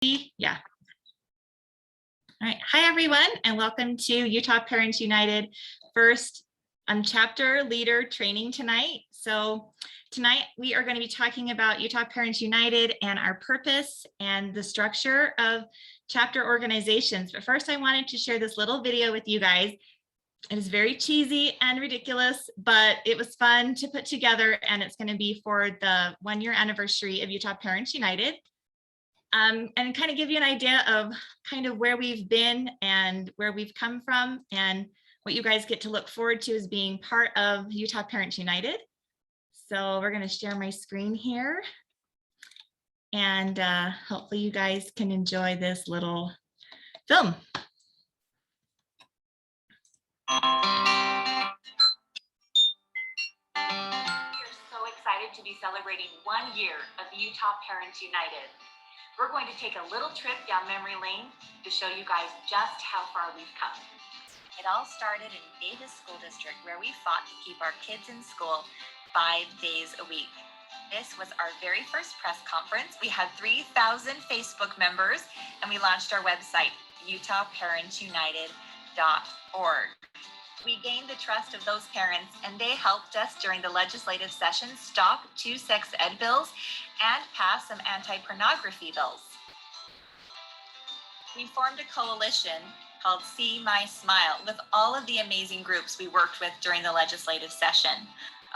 Yeah. All right. Hi, everyone, and welcome to Utah Parents United first chapter leader training tonight. So tonight we are going to be talking about Utah Parents United and our purpose and the structure of chapter organizations. But first, I wanted to share this little video with you guys. It is very cheesy and ridiculous, but it was fun to put together, and it's going to be for the 1-year anniversary of Utah Parents United. And kind of give you an idea of kind of where we've been and where we've come from and what you guys get to look forward to as being part of Utah Parents United. So we're going to share my screen here, and hopefully you guys can enjoy this little film. We're so excited to be celebrating 1 year of Utah Parents United. We're going to take a little trip down memory lane to show you guys just how far we've come. It all started in Davis School District, where we fought to keep our kids in school 5 days a week. This was our very first press conference. We had 3,000 Facebook members, and we launched our website, utahparentsunited.org. We gained the trust of those parents, and they helped us during the legislative session stop 2 sex ed bills and pass some anti-pornography bills. We formed a coalition called See My Smile with all of the amazing groups we worked with during the legislative session.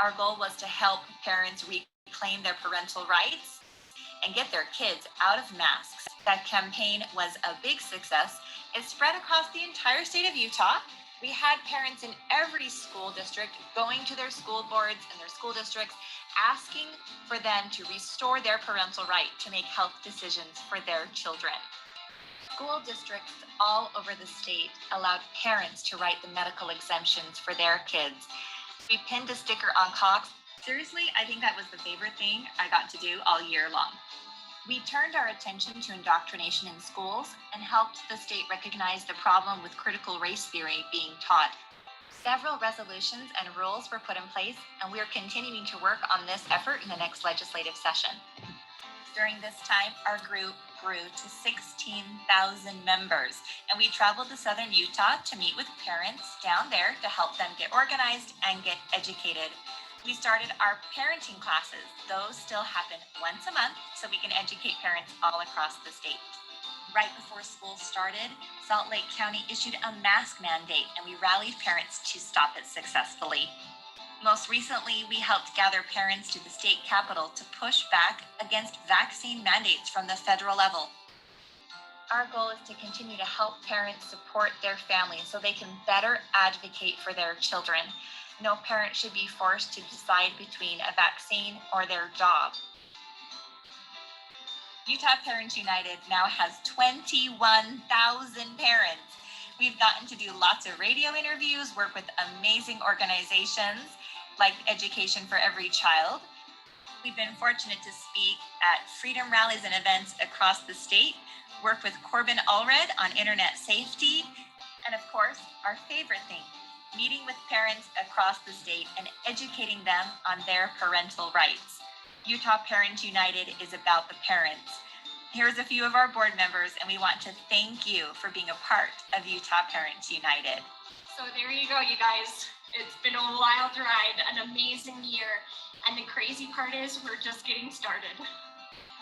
Our goal was to help parents reclaim their parental rights and get their kids out of masks. That campaign was a big success. It spread across the entire state of Utah. We had parents in every school district going to their school boards and their school districts asking for them to restore their parental right to make health decisions for their children. School districts all over the state allowed parents to write the medical exemptions for their kids. We pinned a sticker on Cox. Seriously, I think that was the favorite thing I got to do all year long. We turned our attention to indoctrination in schools and helped the state recognize the problem with critical race theory being taught. Several resolutions and rules were put in place, and we are continuing to work on this effort in the next legislative session. During this time, our group grew to 16,000 members, and we traveled to southern Utah to meet with parents down there to help them get organized and get educated. We started our parenting classes. Those still happen once a month, so we can educate parents all across the state. Right before school started, Salt Lake County issued a mask mandate, and we rallied parents to stop it successfully. Most recently, we helped gather parents to the state capitol to push back against vaccine mandates from the federal level. Our goal is to continue to help parents support their families so they can better advocate for their children. No parent should be forced to decide between a vaccine or their job. Utah Parents United now has 21,000 parents. We've gotten to do lots of radio interviews, work with amazing organizations like Education for Every Child. We've been fortunate to speak at freedom rallies and events across the state, work with Corbin Allred on internet safety, and of course, our favorite thing, meeting with parents across the state and educating them on their parental rights. Utah Parents United is about the parents. Here's a few of our board members, and we want to thank you for being a part of Utah Parents United. So there you go, you guys. It's been a wild ride, an amazing year, and the crazy part is we're just getting started.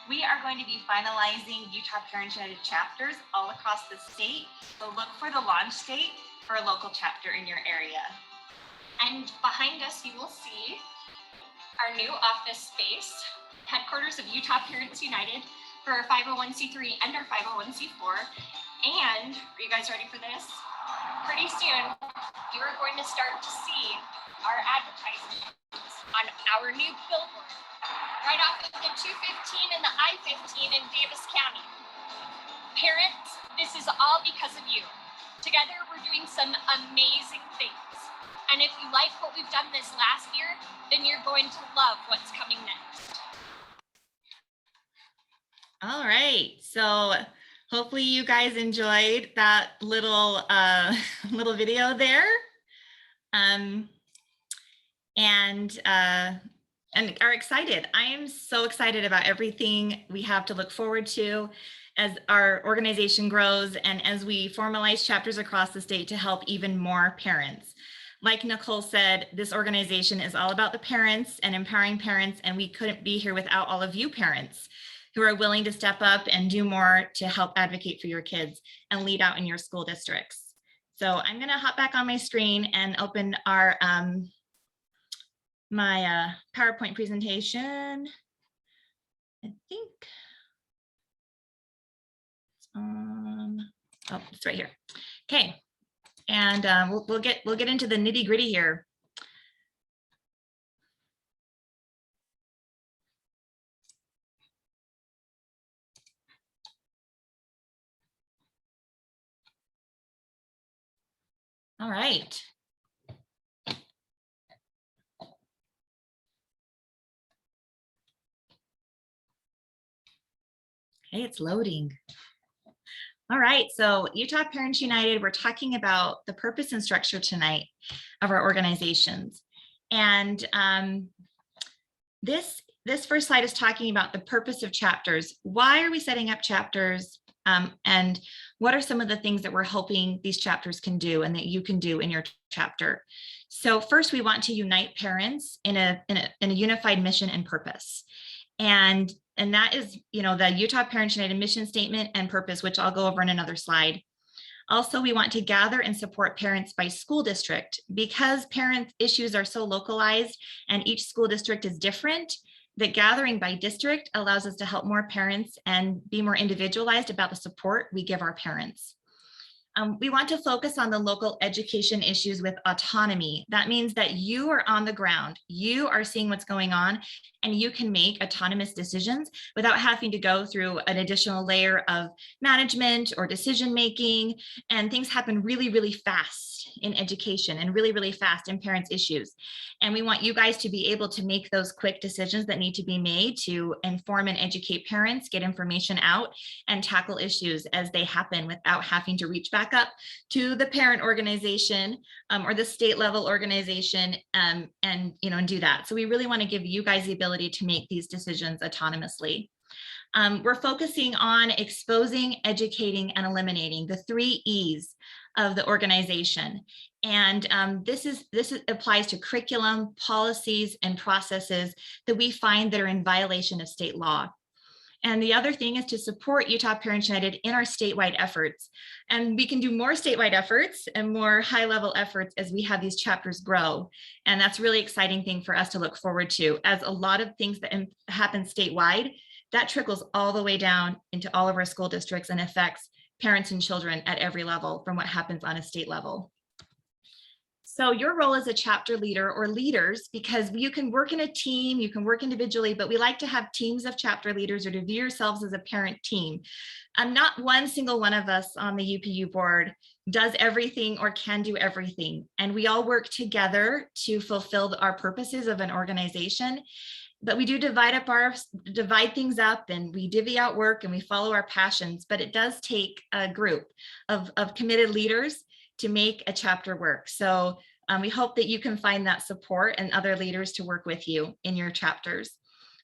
We are going to be finalizing Utah Parents United chapters all across the state, so look for the launch date for a local chapter in your area. And behind us, you will see our new office space, headquarters of Utah Parents United for our 501c3 and our 501c4. And are you guys ready for this? Pretty soon, you are going to start to see our advertisements on our new billboard right off of the 215 and the I-15 in Davis County. Parents, this is all because of you. Together, we're doing some amazing things. And if you like what we've done this last year, then you're going to love what's coming next. All right, so hopefully you guys enjoyed that little little video there, and are excited. I am so excited about everything we have to look forward to, as our organization grows and as we formalize chapters across the state to help even more parents. Like Nicole said, this organization is all about the parents and empowering parents, and we couldn't be here without all of you parents who are willing to step up and do more to help advocate for your kids and lead out in your school districts. So I'm going to hop back on my screen and open our my PowerPoint presentation. I think oh, it's right here. Okay, and we'll get into the nitty gritty here. All right. Okay, it's loading. All right, so Utah Parents United, we're talking about the purpose and structure tonight of our organizations. And this first slide is talking about the purpose of chapters. Why are we setting up chapters? And what are some of the things that we're hoping these chapters can do and that you can do in your chapter? So first, we want to unite parents in a unified mission and purpose. And that is, the Utah Parents United mission statement and purpose, which I'll go over in another slide. Also, we want to gather and support parents by school district because parent issues are so localized and each school district is different. That gathering by district allows us to help more parents and be more individualized about the support we give our parents. We want to focus on the local education issues with autonomy. That means that you are on the ground, you are seeing what's going on, and you can make autonomous decisions without having to go through an additional layer of management or decision making. And things happen really, really fast in education and really, really fast in parents' issues. And we want you guys to be able to make those quick decisions that need to be made to inform and educate parents, get information out, and tackle issues as they happen without having to reach back up to the parent organization or the state level organization and do that. So we really want to give you guys the ability to make these decisions autonomously. We're focusing on exposing, educating, and eliminating, the 3 E's of the organization. And this applies to curriculum, policies, and processes that we find that are in violation of state law. And the other thing is to support Utah Parents United in our statewide efforts. And we can do more statewide efforts and more high-level efforts as we have these chapters grow. And that's a really exciting thing for us to look forward to, as a lot of things that happen statewide, that trickles all the way down into all of our school districts and affects parents and children at every level from what happens on a state level. So your role as a chapter leader or leaders, because you can work in a team, you can work individually, but we like to have teams of chapter leaders or to view yourselves as a parent team. Not one single one of us on the UPU board does everything or can do everything. And we all work together to fulfill our purposes of an organization. But we do divide things up and we divvy out work and we follow our passions, but it does take a group of committed leaders to make a chapter work. So we hope that you can find that support and other leaders to work with you in your chapters.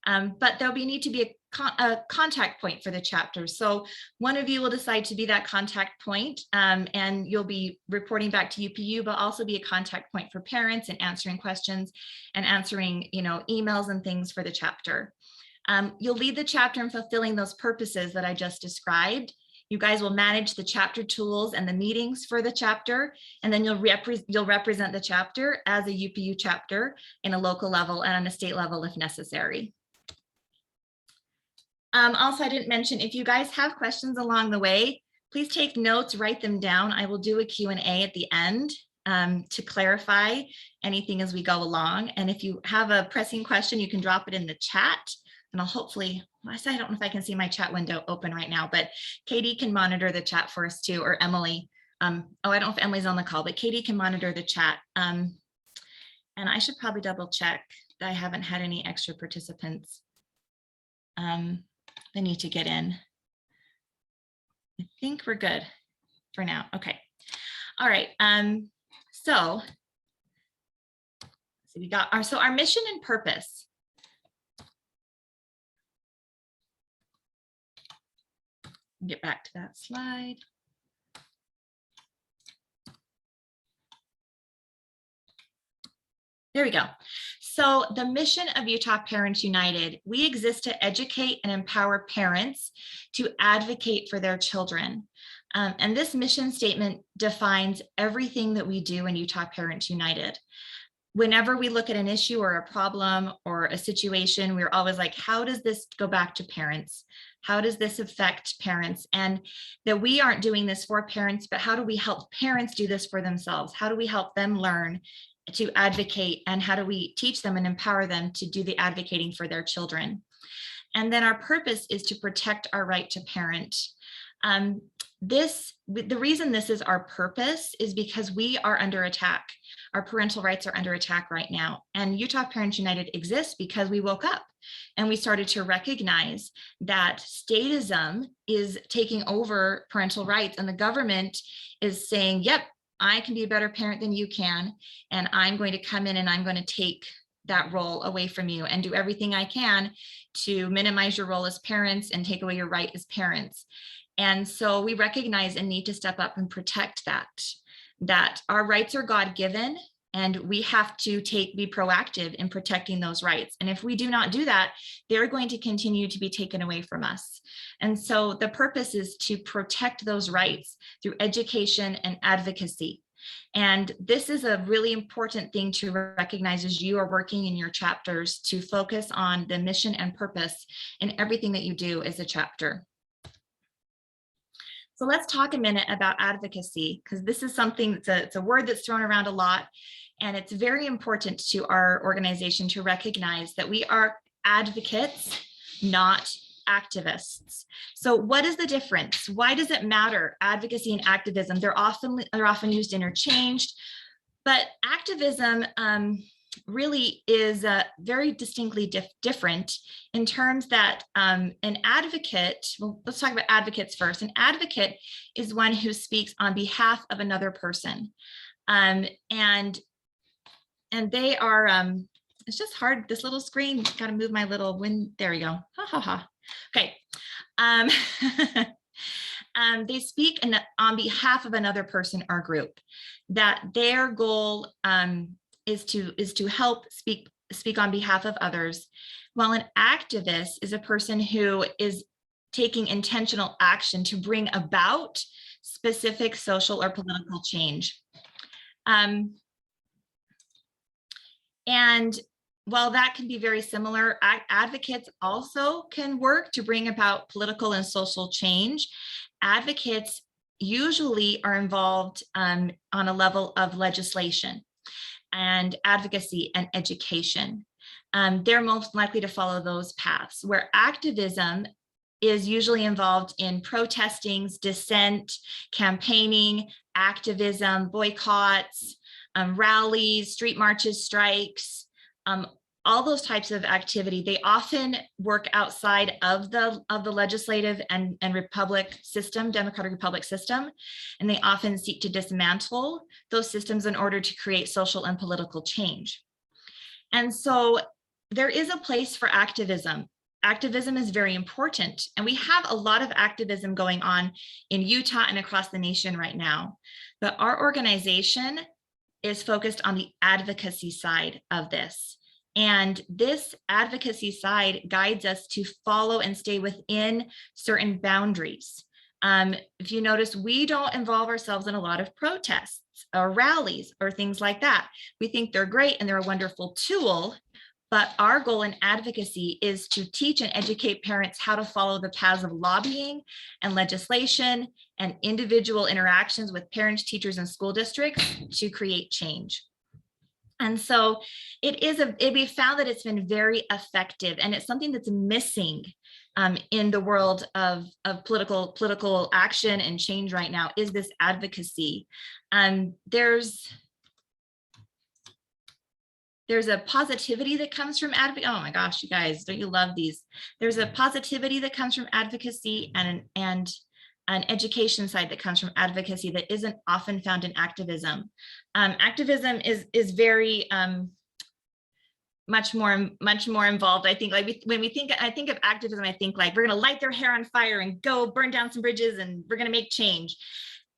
But there'll need to be a contact point for the chapters. So one of you will decide to be that contact point, and you'll be reporting back to UPU, but also be a contact point for parents and answering questions and answering, emails and things for the chapter. You'll lead the chapter in fulfilling those purposes that I just described. You guys will manage the chapter tools and the meetings for the chapter, and then you'll represent the chapter as a UPU chapter in a local level and on a state level if necessary. Also, I didn't mention, if you guys have questions along the way, please take notes, write them down. I will do a Q&A at the end to clarify anything as we go along. And if you have a pressing question, you can drop it in the chat. And I'll hopefully, I don't know if I can see my chat window open right now, but Katie can monitor the chat for us too, or Emily. I don't know if Emily's on the call, but Katie can monitor the chat. And I should probably double check that I haven't had any extra participants. They need to get in. I think we're good for now. Okay. All right. So we got our mission and purpose. Get back to that slide. There we go. So the mission of Utah Parents United, we exist to educate and empower parents to advocate for their children. And this mission statement defines everything that we do in Utah Parents United. Whenever we look at an issue or a problem or a situation, we're always like, how does this go back to parents? How does this affect parents? And that we aren't doing this for parents, but how do we help parents do this for themselves? How do we help them learn to advocate, and how do we teach them and empower them to do the advocating for their children? And then our purpose is to protect our right to parent. The reason this is our purpose is because we are under attack. Our parental rights are under attack right now. And Utah Parents United exists because we woke up and we started to recognize that statism is taking over parental rights, and the government is saying, yep, I can be a better parent than you can, and I'm going to come in and I'm going to take that role away from you and do everything I can to minimize your role as parents and take away your right as parents. And so we recognize and need to step up and protect that our rights are God-given, and we have to be proactive in protecting those rights. And if we do not do that, they're going to continue to be taken away from us. And so the purpose is to protect those rights through education and advocacy. And this is a really important thing to recognize as you are working in your chapters, to focus on the mission and purpose in everything that you do as a chapter. So let's talk a minute about advocacy, because this is something it's a word that's thrown around a lot. And it's very important to our organization to recognize that we are advocates, not activists. So what is the difference? Why does it matter? Advocacy and activism, they're often used interchanged, but activism really is very distinctly different in terms that an advocate, well, let's talk about advocates first. An advocate is one who speaks on behalf of another person. And they are, it's just hard, this little screen, got to move my little there we go, ha ha ha. Okay. They speak on behalf of another person or group, that their goal is to help speak on behalf of others, while an activist is a person who is taking intentional action to bring about specific social or political change. And while that can be very similar, advocates also can work to bring about political and social change. Advocates usually are involved on a level of legislation and advocacy and education. They're most likely to follow those paths, where activism is usually involved in protesting, dissent, campaigning, activism, boycotts, rallies, street marches, strikes, all those types of activity. They often work outside of the legislative and republic system, democratic republic system, and they often seek to dismantle those systems in order to create social and political change. And so there is a place for activism. Activism is very important, and we have a lot of activism going on in Utah and across the nation right now. But our organization is focused on the advocacy side of this. And this advocacy side guides us to follow and stay within certain boundaries. If you notice, we don't involve ourselves in a lot of protests or rallies or things like that. We think they're great and they're a wonderful tool, but our goal in advocacy is to teach and educate parents how to follow the paths of lobbying and legislation and individual interactions with parents, teachers, and school districts to create change. And so we found that it's been very effective, and it's something that's missing in the world of political action and change right now, is this advocacy. There's a positivity that comes from advocacy. Oh my gosh, you guys, don't you love these? There's a positivity that comes from advocacy and an education side that comes from advocacy that isn't often found in activism. Activism is very much more involved. I think like when I think of activism, I think like we're going to light their hair on fire and go burn down some bridges and we're going to make change.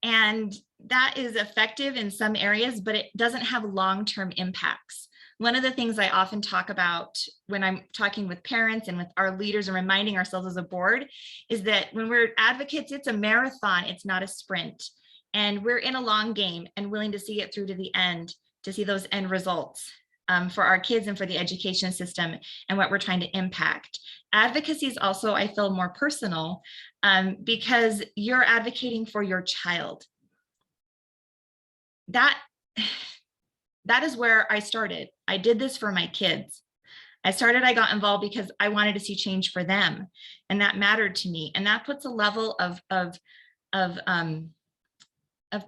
And that is effective in some areas, but it doesn't have long-term impacts. One of the things I often talk about when I'm talking with parents and with our leaders and reminding ourselves as a board is that when we're advocates, it's a marathon, it's not a sprint. And we're in a long game and willing to see it through to the end, to see those end results for our kids and for the education system and what we're trying to impact. Advocacy is also, I feel, more personal because you're advocating for your child. That is where I started. I did this for my kids. I got involved because I wanted to see change for them, and that mattered to me. And that puts a level of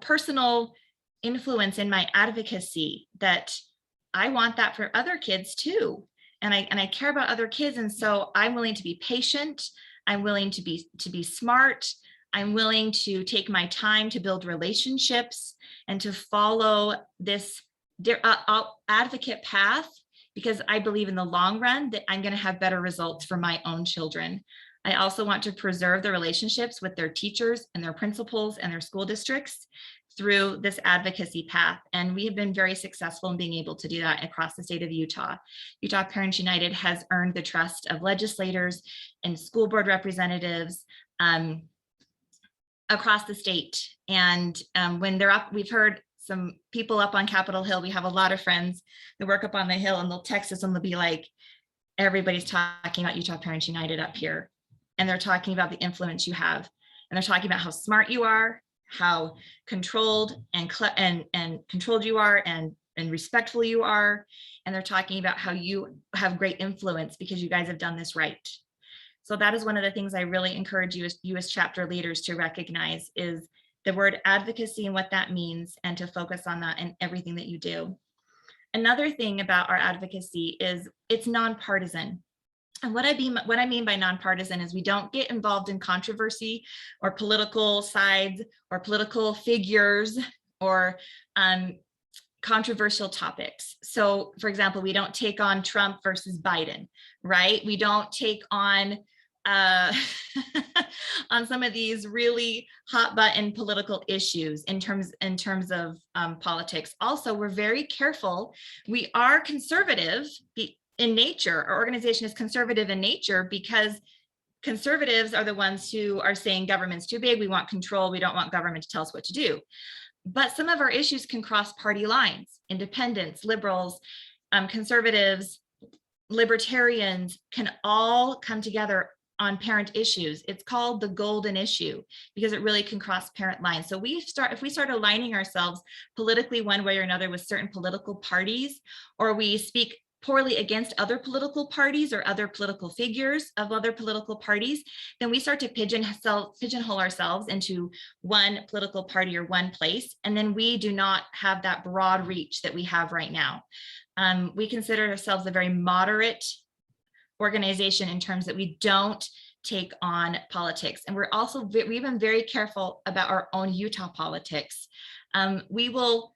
personal influence in my advocacy that I want that for other kids too. And I care about other kids. And so I'm willing to be patient. I'm willing to be smart. I'm willing to take my time to build relationships and to follow this advocate path, because I believe in the long run that I'm going to have better results for my own children. I also want to preserve the relationships with their teachers and their principals and their school districts through this advocacy path. And we have been very successful in being able to do that across the state of Utah. Utah Parents United has earned the trust of legislators and school board representatives across the state. And when they're up, we've heard some people up on Capitol Hill. We have a lot of friends that work up on the Hill, and they'll text us and they'll be like, everybody's talking about Utah Parents United up here. And they're talking about the influence you have. And they're talking about how smart you are, how controlled and controlled you are, and respectful you are. And they're talking about how you have great influence because you guys have done this right. So that is one of the things I really encourage you as chapter leaders to recognize, is the word advocacy and what that means, and to focus on that in everything that you do. Another thing about our advocacy is it's nonpartisan. And what I mean by nonpartisan is we don't get involved in controversy or political sides or political figures or controversial topics. So, for example, we don't take on Trump versus Biden, right? We don't take on on some of these really hot button political issues in terms of politics. Also, we're very careful. We are conservative in nature. Our organization is conservative in nature because conservatives are the ones who are saying government's too big. We want control. We don't want government to tell us what to do. But some of our issues can cross party lines. Independents, liberals, conservatives, libertarians can all come together on parent issues. It's called the golden issue because it really can cross parent lines. So if we start aligning ourselves politically one way or another with certain political parties, or we speak poorly against other political parties or other political figures of other political parties, then we start to pigeonhole ourselves into one political party or one place. And then we do not have that broad reach that we have right now. We consider ourselves a very moderate organization in terms that we don't take on politics. And we've been very careful about our own Utah politics. We will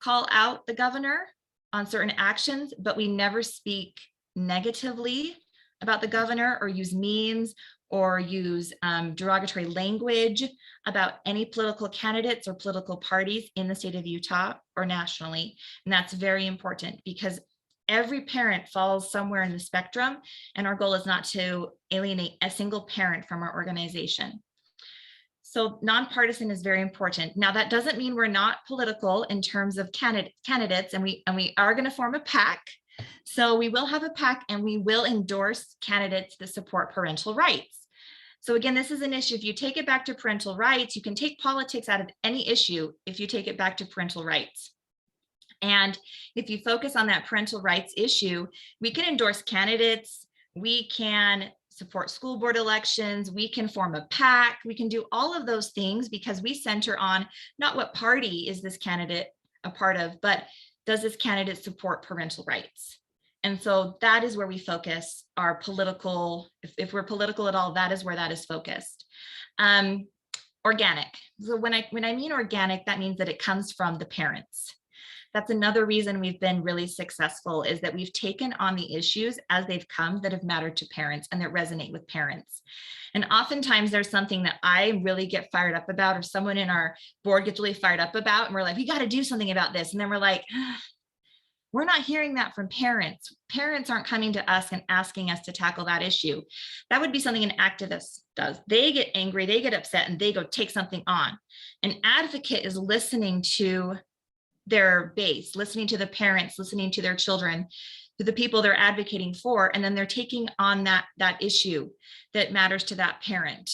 call out the governor on certain actions, but we never speak negatively about the governor or use memes or use derogatory language about any political candidates or political parties in the state of Utah or nationally. And that's very important because every parent falls somewhere in the spectrum, and our goal is not to alienate a single parent from our organization. So nonpartisan is very important. Now, that doesn't mean we're not political in terms of candidates, and we are going to form a PAC. So we will have a PAC, and we will endorse candidates that support parental rights. So again, this is an issue. If you take it back to parental rights, you can take politics out of any issue if you take it back to parental rights. And if you focus on that parental rights issue, we can endorse candidates, we can support school board elections, we can form a PAC, we can do all of those things because we center on not what party is this candidate a part of, but does this candidate support parental rights? And so that is where we focus our political, if we're political at all, that is where that is focused. Organic. So when I mean organic, that means that it comes from the parents. That's another reason we've been really successful, is that we've taken on the issues as they've come that have mattered to parents and that resonate with parents. And oftentimes there's something that I really get fired up about, or someone in our board gets really fired up about, and we're like, we got to do something about this. And then we're like, we're not hearing that from parents. Parents aren't coming to us and asking us to tackle that issue. That would be something an activist does. They get angry, they get upset, and they go take something on. An advocate is listening to their base, listening to the parents, listening to their children, to the people they're advocating for, and then they're taking on that issue that matters to that parent.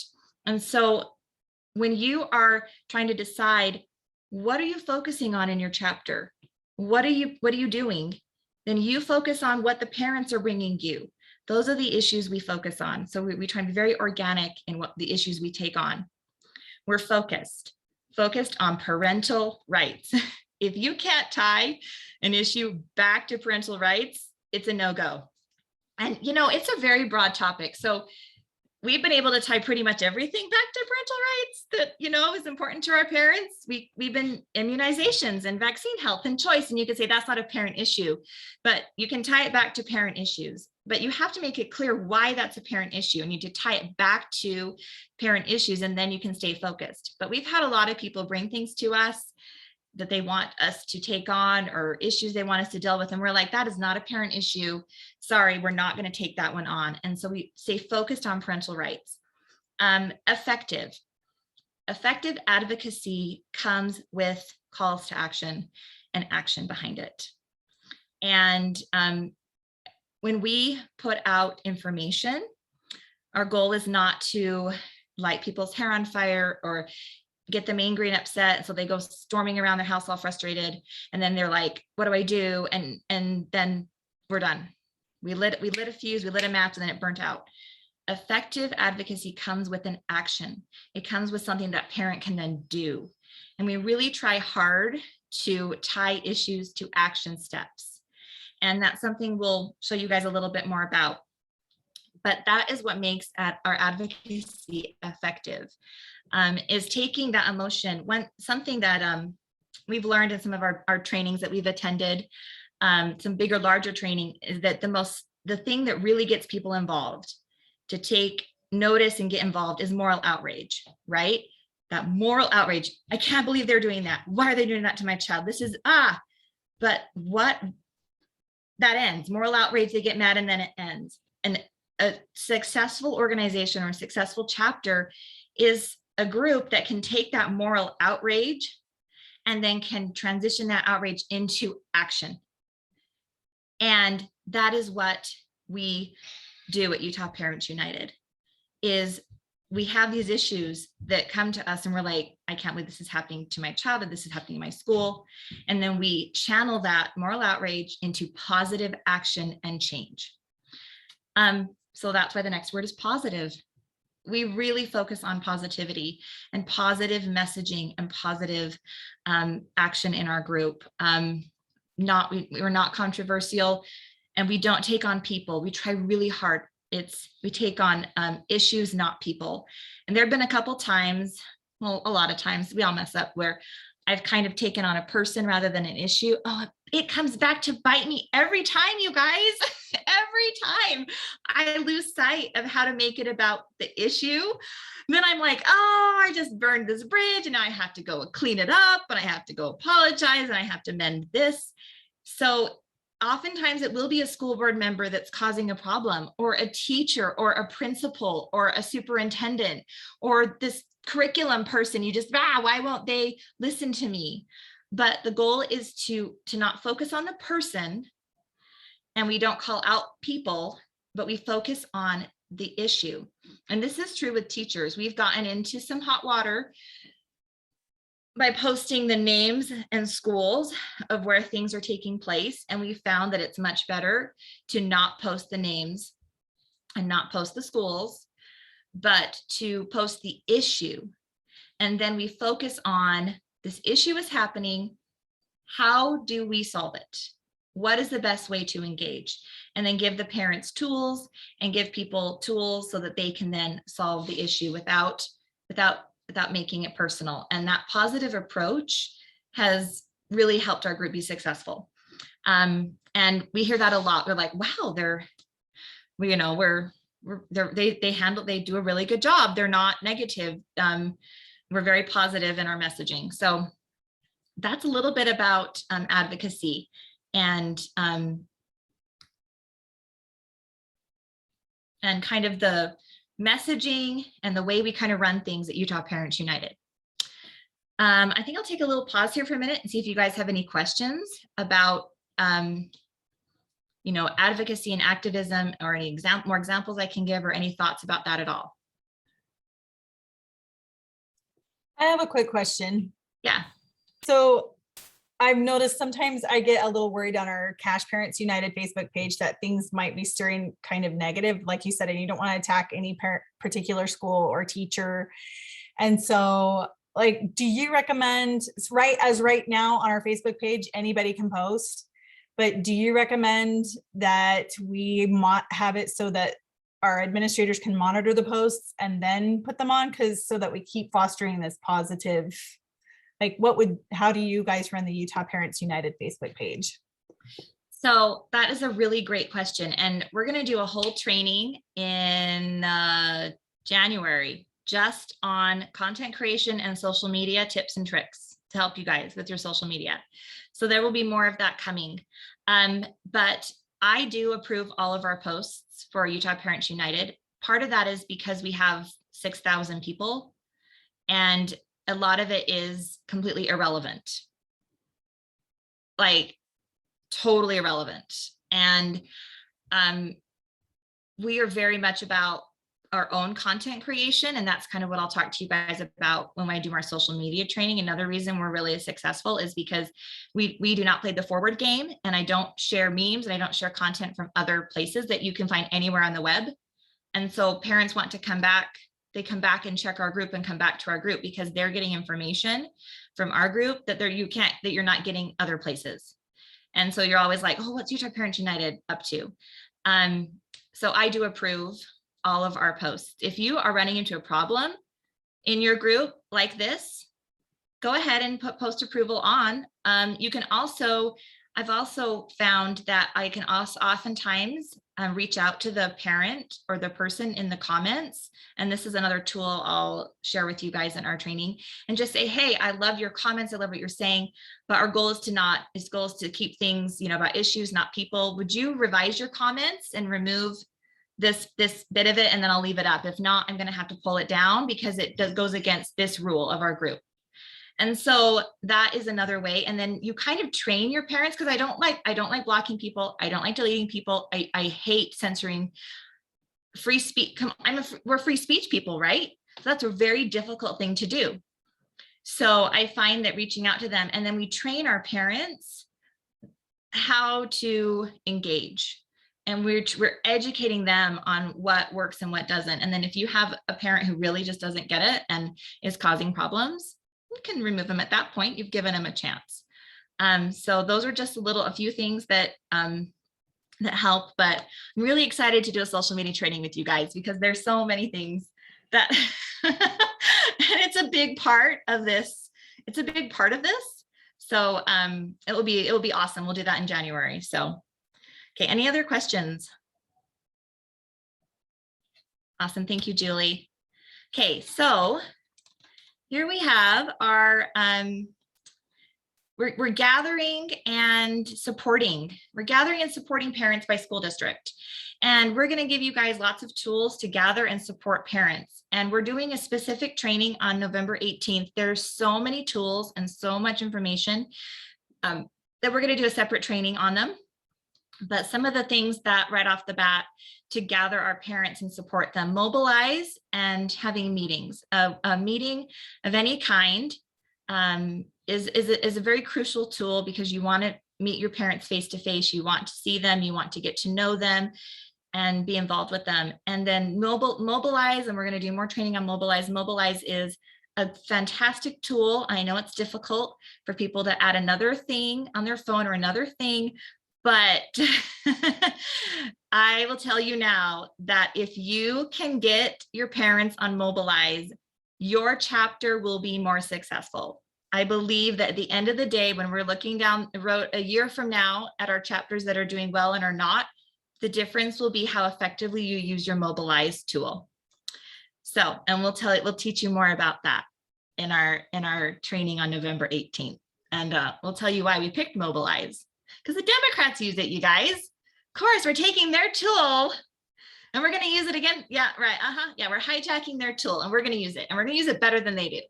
And so when you are trying to decide, what are you focusing on in your chapter? What are you doing? Then you focus on what the parents are bringing you. Those are the issues we focus on. So we try to be very organic in what the issues we take on. We're focused on parental rights. If you can't tie an issue back to parental rights, it's a no-go. And, it's a very broad topic. So we've been able to tie pretty much everything back to parental rights that, is important to our parents. We've been immunizations and vaccine health and choice. And you could say that's not a parent issue, but you can tie it back to parent issues. But you have to make it clear why that's a parent issue, and you need to tie it back to parent issues, and then you can stay focused. But we've had a lot of people bring things to us that they want us to take on, or issues they want us to deal with. And we're like, that is not a parent issue. Sorry, we're not going to take that one on. And so we stay focused on parental rights. Effective advocacy comes with calls to action and action behind it. And when we put out information, our goal is not to light people's hair on fire or get them angry and upset, so they go storming around their house all frustrated, and then they're like, what do I do? And then we're done. We lit a fuse, we lit a match, and then it burnt out. Effective advocacy comes with an action. It comes with something that parent can then do. And we really try hard to tie issues to action steps. And that's something we'll show you guys a little bit more about. But that is what makes our advocacy effective. Is taking that emotion. Something that we've learned in some of our trainings that we've attended, some bigger, larger training, is that the thing that really gets people involved, to take notice and get involved, is moral outrage, right? That moral outrage. I can't believe they're doing that. Why are they doing that to my child? But what that ends, moral outrage, they get mad, and then it ends. And a successful organization or a successful chapter is a group that can take that moral outrage and then can transition that outrage into action. And that is what we do at Utah Parents United. Is we have these issues that come to us and we're like, I can't believe this is happening to my child, and this is happening in my school. And then we channel that moral outrage into positive action and change. So that's why the next word is positive. We really focus on positivity and positive messaging and positive action in our group. We're not controversial, and we don't take on people. We try really hard. We take on issues, not people. And there have been a couple times, well, a lot of times, we all mess up, where I've kind of taken on a person rather than an issue. Oh, it comes back to bite me every time, you guys. Every time I lose sight of how to make it about the issue, then I'm like, oh, I just burned this bridge, and now I have to go clean it up, and I have to go apologize, and I have to mend this. So oftentimes it will be a school board member that's causing a problem, or a teacher, or a principal, or a superintendent, or this curriculum person. You just, why won't they listen to me? But the goal is to not focus on the person, and we don't call out people, but we focus on the issue. And this is true with teachers. We've gotten into some hot water by posting the names and schools of where things are taking place. And we found that it's much better to not post the names and not post the schools, but to post the issue. And then we focus on, this issue is happening. How do we solve it? What is the best way to engage? And then give the parents tools and give people tools so that they can then solve the issue without making it personal. And that positive approach has really helped our group be successful. And we hear that a lot. We're like, wow, they do a really good job. They're not negative. We're very positive in our messaging. So that's a little bit about advocacy and kind of the messaging and the way we kind of run things at Utah Parents United. I think I'll take a little pause here for a minute and see if you guys have any questions about advocacy and activism, or any more examples I can give, or any thoughts about that at all. I have a quick question. Yeah. So I've noticed sometimes I get a little worried on our Cash Parents United Facebook page that things might be steering kind of negative, like you said, and you don't want to attack any particular school or teacher. And so, like, do you recommend, right now on our Facebook page, anybody can post, but do you recommend that we have it so that our administrators can monitor the posts and then put them on, so that we keep fostering this positive, like how do you guys run the Utah Parents United Facebook page? So that is a really great question. And we're going to do a whole training in January just on content creation and social media tips and tricks to help you guys with your social media. So there will be more of that coming. But I do approve all of our posts for Utah Parents United. Part of that is because we have 6,000 people, and a lot of it is completely irrelevant, like totally irrelevant. And we are very much about our own content creation. And that's kind of what I'll talk to you guys about when I do our social media training. Another reason we're really successful is because we do not play the forward game, and I don't share memes, and I don't share content from other places that you can find anywhere on the web. And so parents want to come back, they come back and check our group and come back to our group because they're getting information from our group that you're not getting other places. And so you're always like, oh, what's Utah Parents United up to? So I do approve all of our posts. If you are running into a problem in your group like this, go ahead and put post approval on. You can also, I've also found that I can also oftentimes reach out to the parent or the person in the comments. And this is another tool I'll share with you guys in our training, and just say, hey, I love your comments. I love what you're saying, but our goal is to keep things, about issues, not people. Would you revise your comments and remove this bit of it, and then I'll leave it up. If not, I'm going to have to pull it down because it goes against this rule of our group. And so that is another way. And then you kind of train your parents, because I don't like blocking people. I don't like deleting people. I hate censoring. Free speech. We're free speech people, right? So that's a very difficult thing to do. So I find that reaching out to them, and then we train our parents how to engage. And we're educating them on what works and what doesn't. And then if you have a parent who really just doesn't get it and is causing problems, you can remove them at that point. You've given them a chance. So those are just a few things that help. But I'm really excited to do a social media training with you guys, because there's so many things that, and it's a big part of this. It's a big part of this. So it will be awesome. We'll do that in January. So. Okay, any other questions? Awesome, thank you, Julie. Okay, so here we have our, we're gathering and supporting. We're gathering and supporting parents by school district. And we're gonna give you guys lots of tools to gather and support parents. And we're doing a specific training on November 18th. There's so many tools and so much information that we're gonna do a separate training on them. But some of the things that right off the bat to gather our parents and support them: mobilize and having meetings. A meeting of any kind is a very crucial tool, because you want to meet your parents face to face. You want to see them, you want to get to know them and be involved with them. And then mobilize, and we're going to do more training on mobilize. Mobilize is a fantastic tool. I know it's difficult for people to add another thing on their phone or another thing, but I will tell you now that if you can get your parents on Mobilize, your chapter will be more successful. I believe that at the end of the day, when we're looking down the road a year from now at our chapters that are doing well and are not, the difference will be how effectively you use your Mobilize tool. So, and we'll teach you more about that in our training on November 18th. And we'll tell you why we picked Mobilize, because the Democrats use it, you guys. Of course, we're taking their tool and we're going to use it again. Yeah, right. Yeah, we're hijacking their tool and we're going to use it, and we're going to use it better than they do.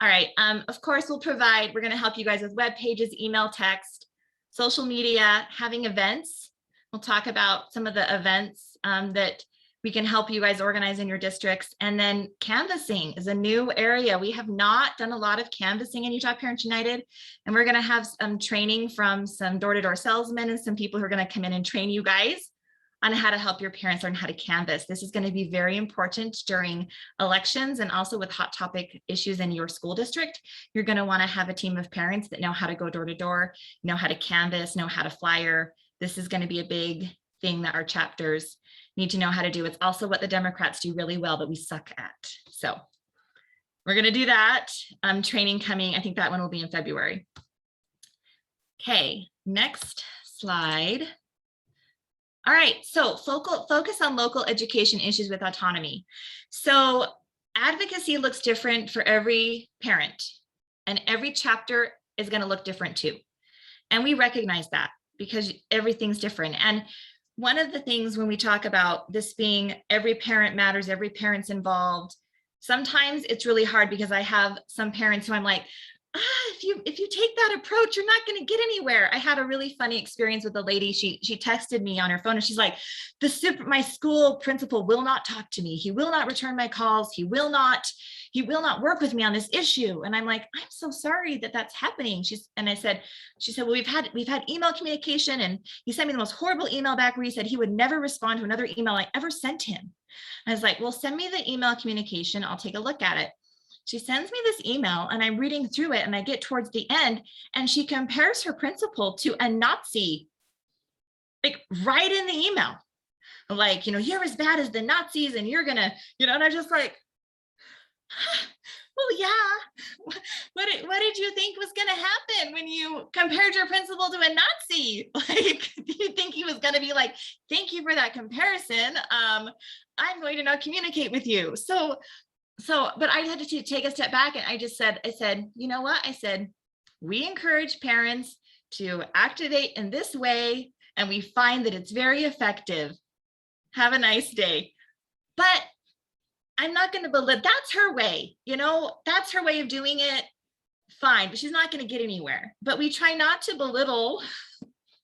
All right. Of course, we're going to help you guys with web pages, email, text, social media, having events. We'll talk about some of the events that we can help you guys organize in your districts. And then canvassing is a new area. We have not done a lot of canvassing in Utah Parents United, and we're going to have some training from some door-to-door salesmen and some people who are going to come in and train you guys on how to help your parents learn how to canvass. This is going to be very important during elections and also with hot topic issues in your school district. You're going to want to have a team of parents that know how to go door to door, know how to canvass, know how to flyer. This is going to be a big thing that our chapters need to know how to do. It's also what the Democrats do really well that we suck at. So we're going to do that training coming. I think that one will be in February. Okay, next slide. All right, so focus on local education issues with autonomy. So advocacy looks different for every parent, and every chapter is going to look different too. And we recognize that because everything's different. And one of the things when we talk about this being every parent matters, every parent's involved, sometimes it's really hard because I have some parents who I'm like, if you take that approach, you're not going to get anywhere. I had a really funny experience with a lady. She texted me on her phone and she's like, my school principal will not talk to me. He will not return my calls. He will not work with me on this issue. And I'm like, I'm so sorry that that's happening. She said, well, we've had email communication, and he sent me the most horrible email back where he said he would never respond to another email I ever sent him. I was like, well, send me the email communication. I'll take a look at it. She sends me this email and I'm reading through it, and I get towards the end and she compares her principal to a Nazi, like right in the email. Like, you're as bad as the Nazis and you're gonna, and I'm just like, well, yeah, what did you think was gonna happen when you compared your principal to a Nazi? Like, do you think he was gonna be like, thank you for that comparison. I'm going to not communicate with you. But I had to take a step back, and I said, you know what? I said, we encourage parents to activate in this way, and we find that it's very effective. Have a nice day. But I'm not going to belittle, that's her way, that's her way of doing it. Fine, but she's not going to get anywhere. But we try not to belittle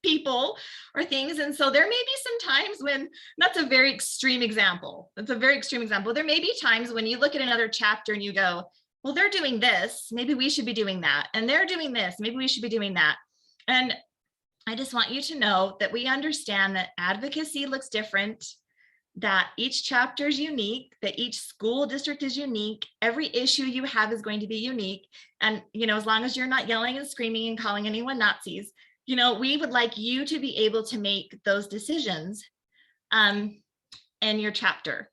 people or things. And so there may be some times when, that's a very extreme example. There may be times when you look at another chapter and you go, well, they're doing this, maybe we should be doing that. And they're doing this, maybe we should be doing that. And I just want you to know that we understand that advocacy looks different, that each chapter is unique, that each school district is unique. Every issue you have is going to be unique. And, as long as you're not yelling and screaming and calling anyone Nazis, we would like you to be able to make those decisions in your chapter.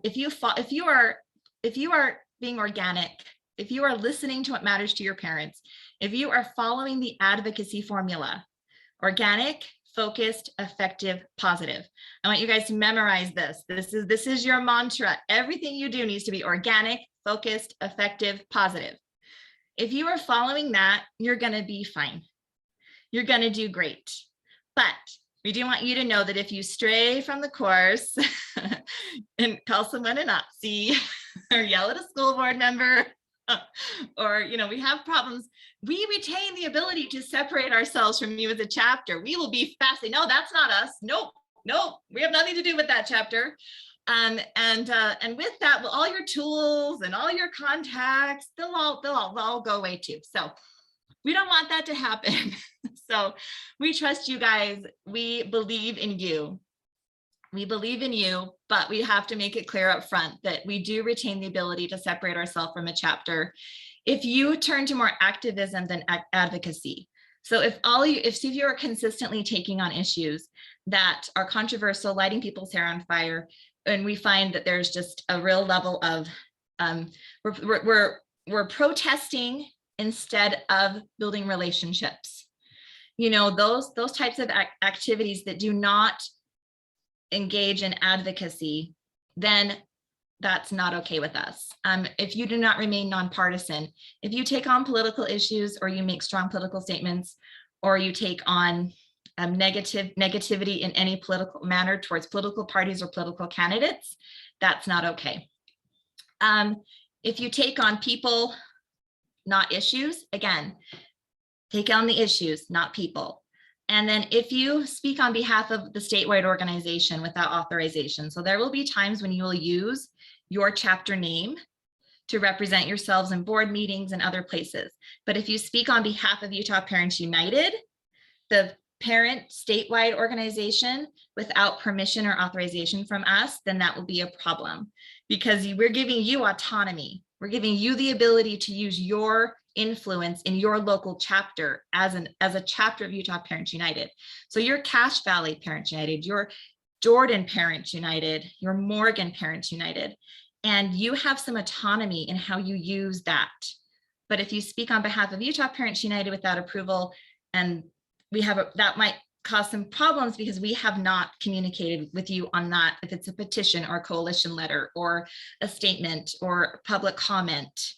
If you are being organic, if you are listening to what matters to your parents, if you are following the advocacy formula, organic, focused, effective, positive. I want you guys to memorize this. This is your mantra. Everything you do needs to be organic, focused, effective, positive. If you are following that, you're going to be fine. You're going to do great. But we do want you to know that if you stray from the course and call someone a Nazi or yell at a school board member, or, we have problems, we retain the ability to separate ourselves from you as a chapter. We will be fast. No, that's not us. Nope. We have nothing to do with that chapter. And with that, all your tools and all your contacts, they'll all go away too. So we don't want that to happen. So we trust you guys. We believe in you. But we have to make it clear up front that we do retain the ability to separate ourselves from a chapter if you turn to more activism than advocacy. So if you are consistently taking on issues that are controversial, lighting people's hair on fire, and we find that there's just a real level of we're protesting instead of building relationships. You know, those types of activities that do not engage in advocacy, then that's not okay with us. If you do not remain nonpartisan, if you take on political issues or you make strong political statements, or you take on negativity in any political manner towards political parties or political candidates, that's not okay. If you take on people, not issues, again, take on the issues, not people. And then if you speak on behalf of the statewide organization without authorization, so there will be times when you will use your chapter name to represent yourselves in board meetings and other places. But if you speak on behalf of Utah Parents United, the parent statewide organization, without permission or authorization from us, then that will be a problem, because we're giving you autonomy. We're giving you the ability to use your influence in your local chapter as a chapter of Utah Parents United. So your Cache Valley Parents United, your Jordan Parents United, your Morgan Parents United, and you have some autonomy in how you use that. But if you speak on behalf of Utah Parents United without approval, and that might cause some problems because we have not communicated with you on that, if it's a petition or a coalition letter or a statement or public comment.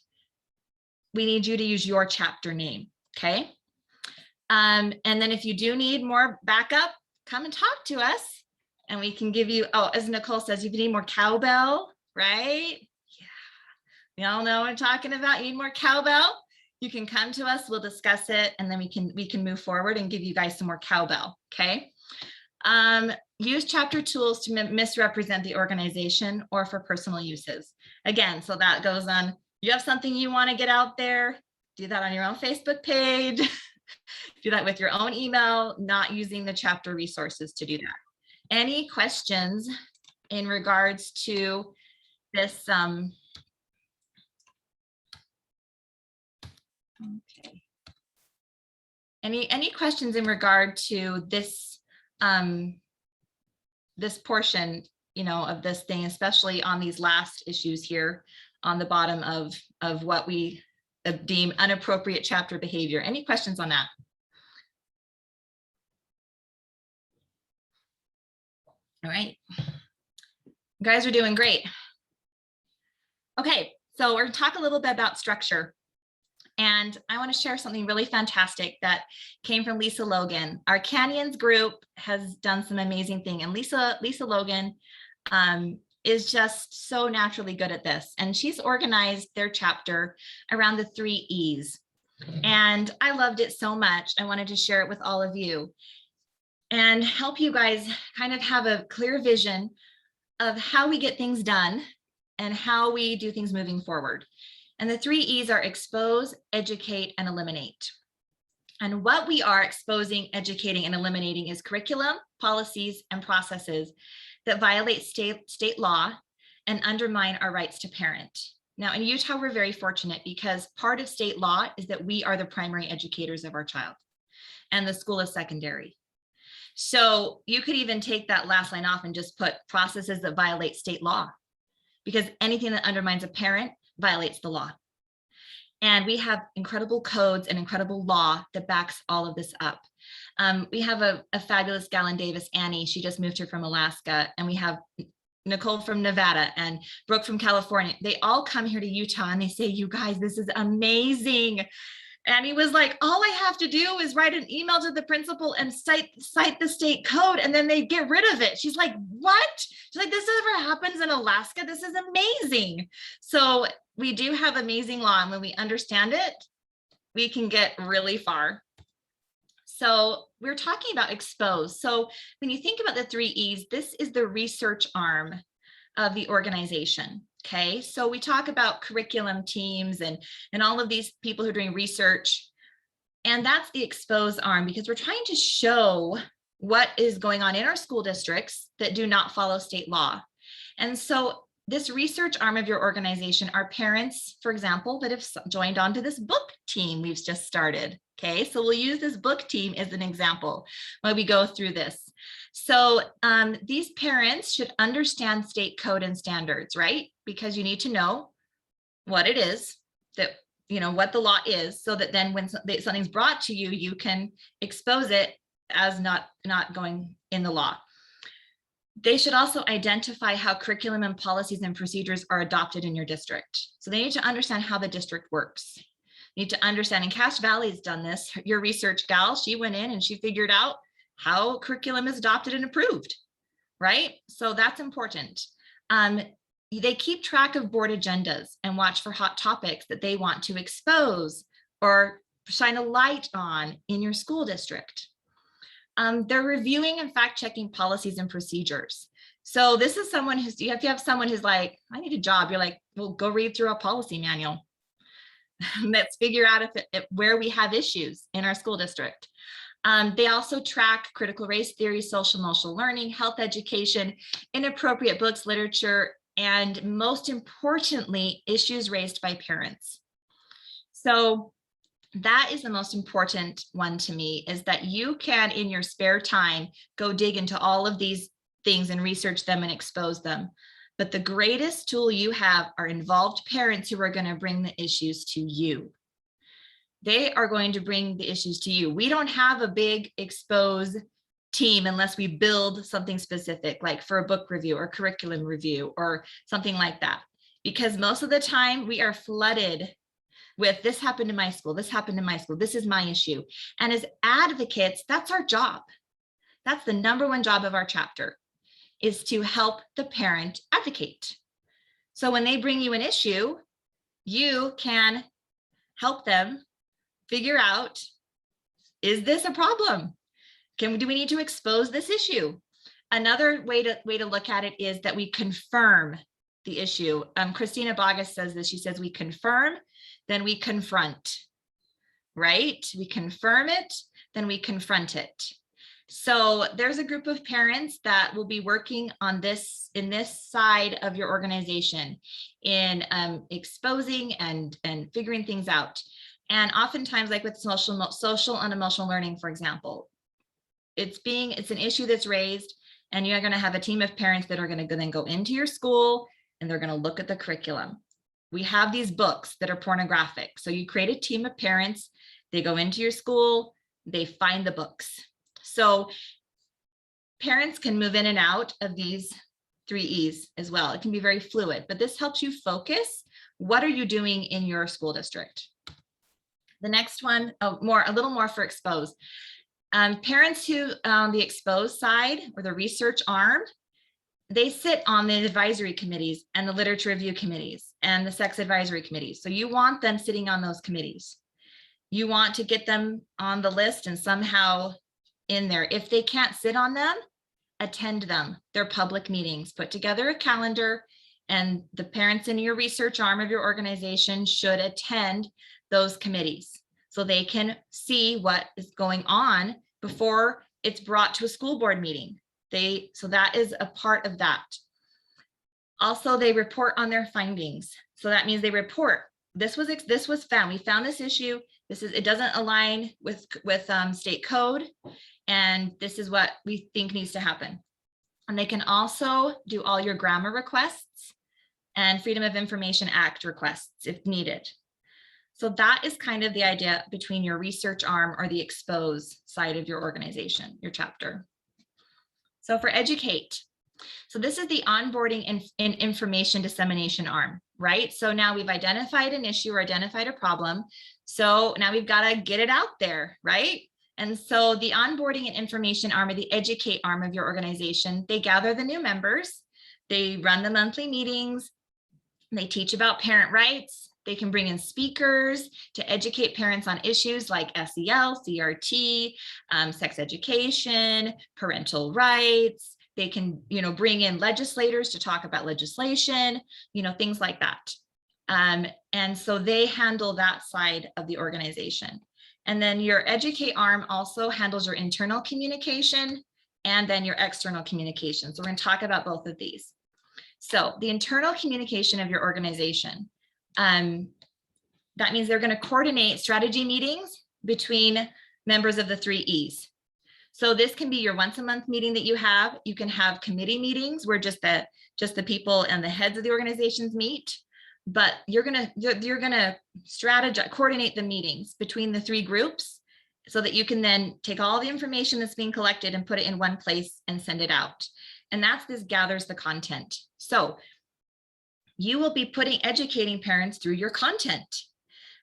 We need you to use your chapter name, okay? And then if you do need more backup, come and talk to us and we can give you, oh, as Nicole says, if you need more cowbell, right? Yeah, we all know what I'm talking about. You need more cowbell? You can come to us, we'll discuss it, and then we can move forward and give you guys some more cowbell, okay? Use chapter tools to misrepresent the organization or for personal uses. Again, so that goes on, you have something you want to get out there, do that on your own Facebook page, do that with your own email, not using the chapter resources to do that. Any questions in regards to this? Okay. Any questions in regard to this this portion, you know, of this thing, especially on these last issues here on the bottom of what we deem inappropriate chapter behavior? Any questions on that? All right, you guys are doing great. Okay, so we're gonna talk a little bit about structure. And I want to share something really fantastic that came from Lisa Logan. Our Canyons group has done some amazing thing, and Lisa Logan is just so naturally good at this. And she's organized their chapter around the 3 E's. And I loved it so much. I wanted to share it with all of you and help you guys kind of have a clear vision of how we get things done and how we do things moving forward. And the 3 E's are expose, educate, and eliminate. And what we are exposing, educating, and eliminating is curriculum, policies, and processes that violate state law and undermine our rights to parent. Now in Utah, we're very fortunate because part of state law is that we are the primary educators of our child and the school is secondary. So you could even take that last line off and just put processes that violate state law, because anything that undermines a parent violates the law. And we have incredible codes and incredible law that backs all of this up. We have a fabulous gal in Davis, Annie. She just moved here from Alaska. And we have Nicole from Nevada and Brooke from California. They all come here to Utah and they say, you guys, this is amazing. And he was like, all I have to do is write an email to the principal and cite the state code, and then they get rid of it. She's like, what? She's like, this never happens in Alaska. This is amazing. So we do have amazing law, and when we understand it, we can get really far. So we're talking about expose. So when you think about the 3 E's, this is the research arm of the organization. Okay, so we talk about curriculum teams and all of these people who are doing research, and that's the expose arm, because we're trying to show what is going on in our school districts that do not follow state law. And so this research arm of your organization are parents, for example, that have joined onto this book team we've just started. Okay, so we'll use this book team as an example when we go through this. So these parents should understand state code and standards, right? Because you need to know what it is that what the law is, so that then when something's brought to you, you can expose it as not going in the law. They should also identify how curriculum and policies and procedures are adopted in your district. So they need to understand how the district works. You need to understand, and Cache Valley's done this. Your research gal, she went in and she figured out how curriculum is adopted and approved, right? So that's important. They keep track of board agendas and watch for hot topics that they want to expose or shine a light on in your school district. They're reviewing and fact-checking policies and procedures. So this is someone who's, you have to have someone who's like, I need a job. You're like, well, go read through a policy manual. Let's figure out if where we have issues in our school district. They also track critical race theory, social emotional learning, health education, inappropriate books, literature, and most importantly, issues raised by parents. So that is the most important one to me, is that you can, in your spare time, go dig into all of these things and research them and expose them. But the greatest tool you have are involved parents who are going to bring the issues to you. They are going to bring the issues to you. We don't have a big expose team unless we build something specific, like for a book review or curriculum review or something like that. Because most of the time we are flooded with, this happened in my school, this happened in my school, this is my issue. And as advocates, that's our job. That's the number one job of our chapter, is to help the parent advocate. So when they bring you an issue, you can help them figure out, is this a problem? Do we need to expose this issue? Another way to look at it is that we confirm the issue. Christina Bogus says this. She says we confirm, then we confront, right? We confirm it, then we confront it. So there's a group of parents that will be working on this in this side of your organization, in exposing and figuring things out. And oftentimes, like with social and emotional learning, for example, it's an issue that's raised, and you're going to have a team of parents that are going to then go into your school and they're going to look at the curriculum. We have these books that are pornographic. So you create a team of parents, they go into your school, they find the books. So parents can move in and out of these 3 E's as well. It can be very fluid, but this helps you focus. What are you doing in your school district? The next one, a little more for expose. Parents who on the expose side or the research arm, they sit on the advisory committees and the literature review committees and the sex advisory committees. So you want them sitting on those committees. You want to get them on the list and somehow in there. If they can't sit on them, attend them. They're public meetings. Put together a calendar, and the parents in your research arm of your organization should attend those committees so they can see what is going on before it's brought to a school board meeting. So that is a part of that. Also, they report on their findings. So that means they report, this was found. We found this issue. It doesn't align with state code, and this is what we think needs to happen. And they can also do all your grammar requests and Freedom of Information Act requests if needed. So that is kind of the idea between your research arm or the expose side of your organization, your chapter. So for educate, so this is the onboarding and information dissemination arm, right? So now we've identified an issue or identified a problem. So now we've got to get it out there, right? And so the onboarding and information arm, or the educate arm of your organization, they gather the new members, they run the monthly meetings, they teach about parent rights. They can bring in speakers to educate parents on issues like SEL, CRT, sex education, parental rights. They can, bring in legislators to talk about legislation, things like that. And so they handle that side of the organization. And then your educate arm also handles your internal communication and then your external communication. So we're going to talk about both of these. So the internal communication of your organization, that means they're going to coordinate strategy meetings between members of the 3 E's. So this can be your once a month meeting that you have. You can have committee meetings where just the people and the heads of the organizations meet. but you're gonna strategize, coordinate the meetings between the 3 groups so that you can then take all the information that's being collected and put it in one place and send it out. And this gathers the content. So you will be educating parents through your content.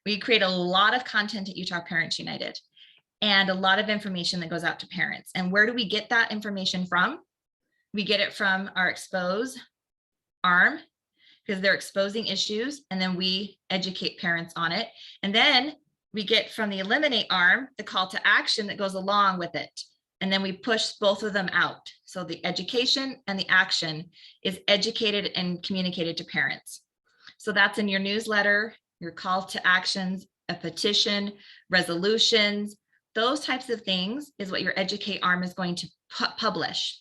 We create a lot of content at Utah Parents United and a lot of information that goes out to parents. And where do we get that information from? We get it from our expose arm, because they're exposing issues, and then we educate parents on it. And then we get from the eliminate arm, the call to action that goes along with it. And then we push both of them out. So the education and the action is educated and communicated to parents. So that's in your newsletter, your call to actions, a petition, resolutions, those types of things is what your educate arm is going to publish.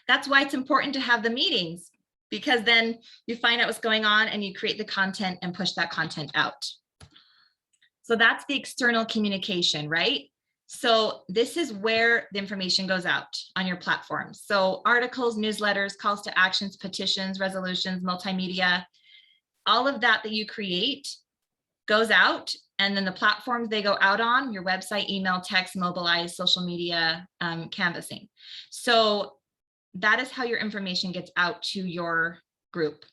That's why it's important to have the meetings, because then you find out what's going on and you create the content and push that content out. So that's the external communication, right? So this is where the information goes out on your platforms. So articles, newsletters, calls to actions, petitions, resolutions, multimedia, all of that you create goes out, and then the platforms they go out on, your website, email, text, mobilize, social media, canvassing. So that is how your information gets out to your group.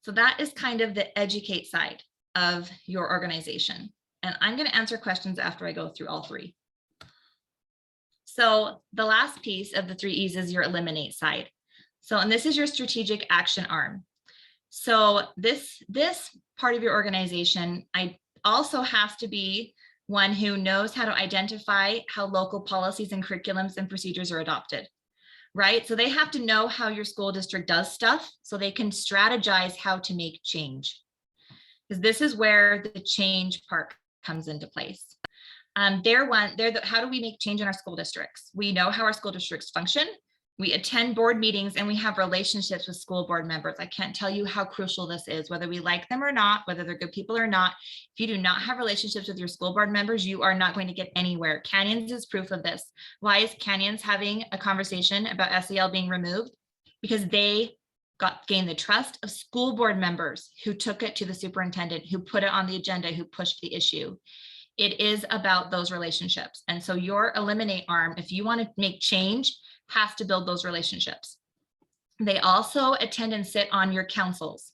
So that is kind of the educate side of your organization. And I'm going to answer questions after I go through all 3. So the last piece of the 3 E's is your eliminate side. So, and this is your strategic action arm. So this part of your organization, also has to be one who knows how to identify how local policies and curriculums and procedures are adopted, right? So they have to know how your school district does stuff so they can strategize how to make change. Because this is where the change part comes into place. How do we make change in our school districts? We know how our school districts function. We attend board meetings and we have relationships with school board members. I can't tell you how crucial this is, whether we like them or not, whether they're good people or not. If you do not have relationships with your school board members, you are not going to get anywhere. Canyons is proof of this. Why is Canyons having a conversation about SEL being removed? Because they gained the trust of school board members who took it to the superintendent, who put it on the agenda, who pushed the issue. It is about those relationships. And so your eliminate arm, if you want to make change, has to build those relationships. They also attend and sit on your councils.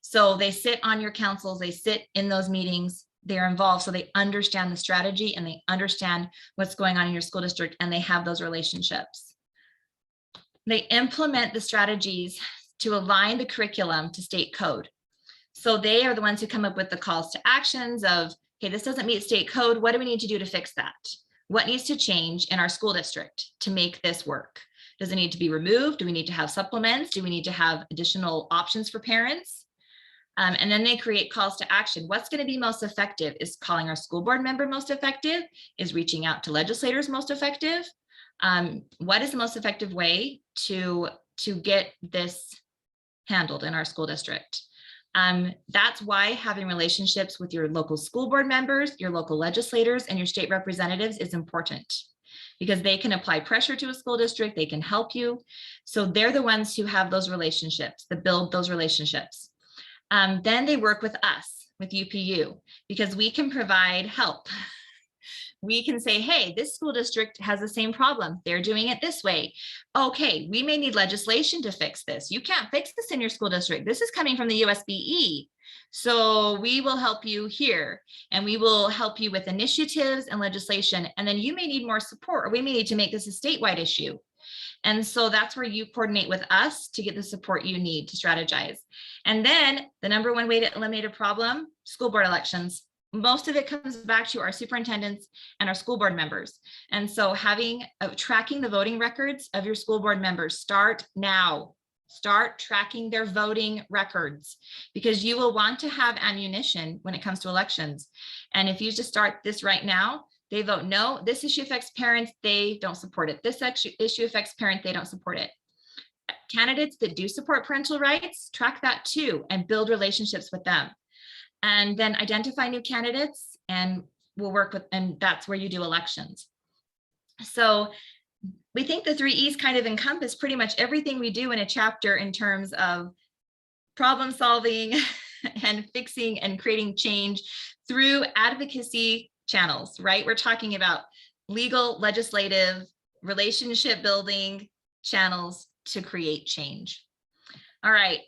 So they sit on your councils, they sit in those meetings, they're involved, so they understand the strategy and they understand what's going on in your school district, and they have those relationships. They implement the strategies to align the curriculum to state code. So they are the ones who come up with the calls to actions of, okay, this doesn't meet state code. What do we need to do to fix that? What needs to change in our school district to make this work? Does it need to be removed? Do we need to have supplements? Do we need to have additional options for parents? And then they create calls to action. What's going to be most effective? Is calling our school board member most effective? Is reaching out to legislators most effective? What is the most effective way to get this handled in our school district? That's why having relationships with your local school board members, your local legislators, and your state representatives is important, because they can apply pressure to a school district, they can help you. So they're the ones who have those relationships, that build those relationships. Then they work with us, with UPU, because we can provide help. We can say, hey, this school district has the same problem. They're doing it this way. Okay, we may need legislation to fix this. You can't fix this in your school district. This is coming from the USBE. So we will help you here, and we will help you with initiatives and legislation. And then you may need more support, or we may need to make this a statewide issue. And so that's where you coordinate with us to get the support you need to strategize. And then the number one way to eliminate a problem, school board elections. Most of it comes back to our superintendents and our school board members. And so tracking the voting records of your school board members, start now. Start tracking their voting records, because you will want to have ammunition when it comes to elections. And if you just start this right now, they vote no, this issue affects parents, they don't support it. This issue affects parents, they don't support it. Candidates that do support parental rights, track that too and build relationships with them. And then identify new candidates, and we'll work with, and that's where you do elections. So we think the 3 E's kind of encompass pretty much everything we do in a chapter in terms of problem solving and fixing and creating change through advocacy channels, right? We're talking about legal, legislative, relationship building channels to create change. All right,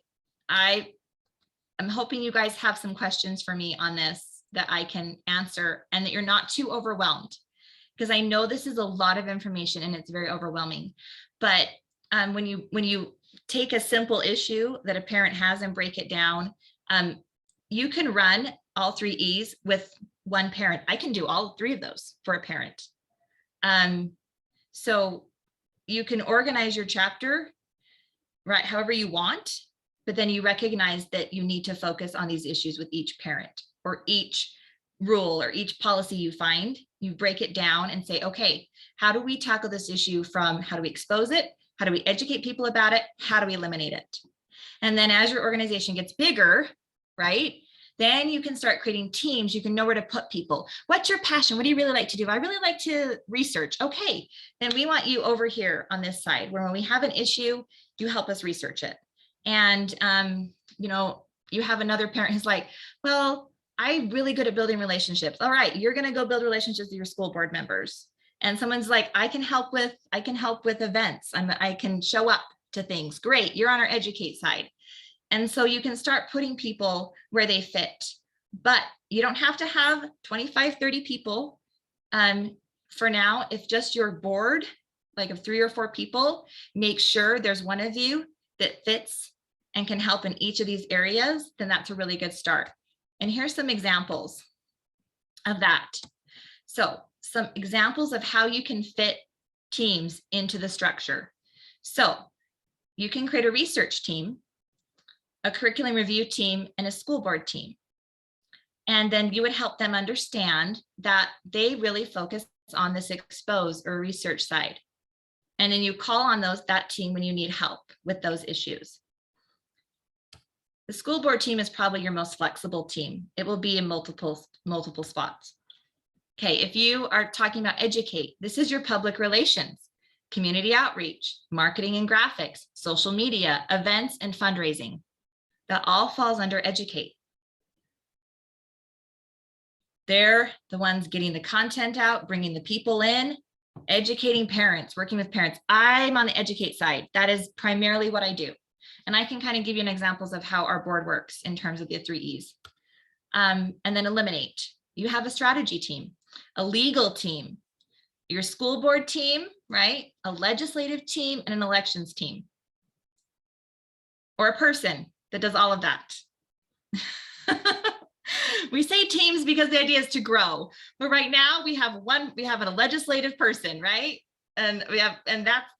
I'm hoping you guys have some questions for me on this that I can answer and that you're not too overwhelmed, because I know this is a lot of information and it's very overwhelming. But when you take a simple issue that a parent has and break it down, you can run all 3 E's with one parent. I can do all 3 of those for a parent. So you can organize your chapter, right, however you want, but then you recognize that you need to focus on these issues with each parent or each rule or each policy you find. You break it down and say, okay, how do we tackle this issue from how do we expose it? How do we educate people about it? How do we eliminate it? And then as your organization gets bigger, right, then you can start creating teams. You can know where to put people. What's your passion? What do you really like to do? I really like to research. Okay, then we want you over here on this side where when we have an issue, you help us research it. And, you know, you have another parent who's like, well, I'm really good at building relationships. All right, you're going to go build relationships with your school board members. And someone's like, I can help with events. I can show up to things. Great, you're on our educate side. And so you can start putting people where they fit, but you don't have to have 25, 30 people. For now, if just your board, like of 3 or 4 people, make sure there's one of you that fits and can help in each of these areas, then that's a really good start. And here's some examples of that. So some examples of how you can fit teams into the structure. So you can create a research team, a curriculum review team, and a school board team. And then you would help them understand that they really focus on this expose or research side. And then you call on that team when you need help with those issues. The school board team is probably your most flexible team. It will be in multiple spots. Okay, if you are talking about educate, this is your public relations, community outreach, marketing and graphics, social media, events, and fundraising. That all falls under educate. They're the ones getting the content out, bringing the people in, educating parents, working with parents. I'm on the educate side. That is primarily what I do. And I can kind of give you an examples of how our board works in terms of the 3 E's. And then eliminate. You have a strategy team, a legal team, your school board team, right? A legislative team and an elections team. Or a person that does all of that. We say teams because the idea is to grow, but right now we have a legislative person, right? And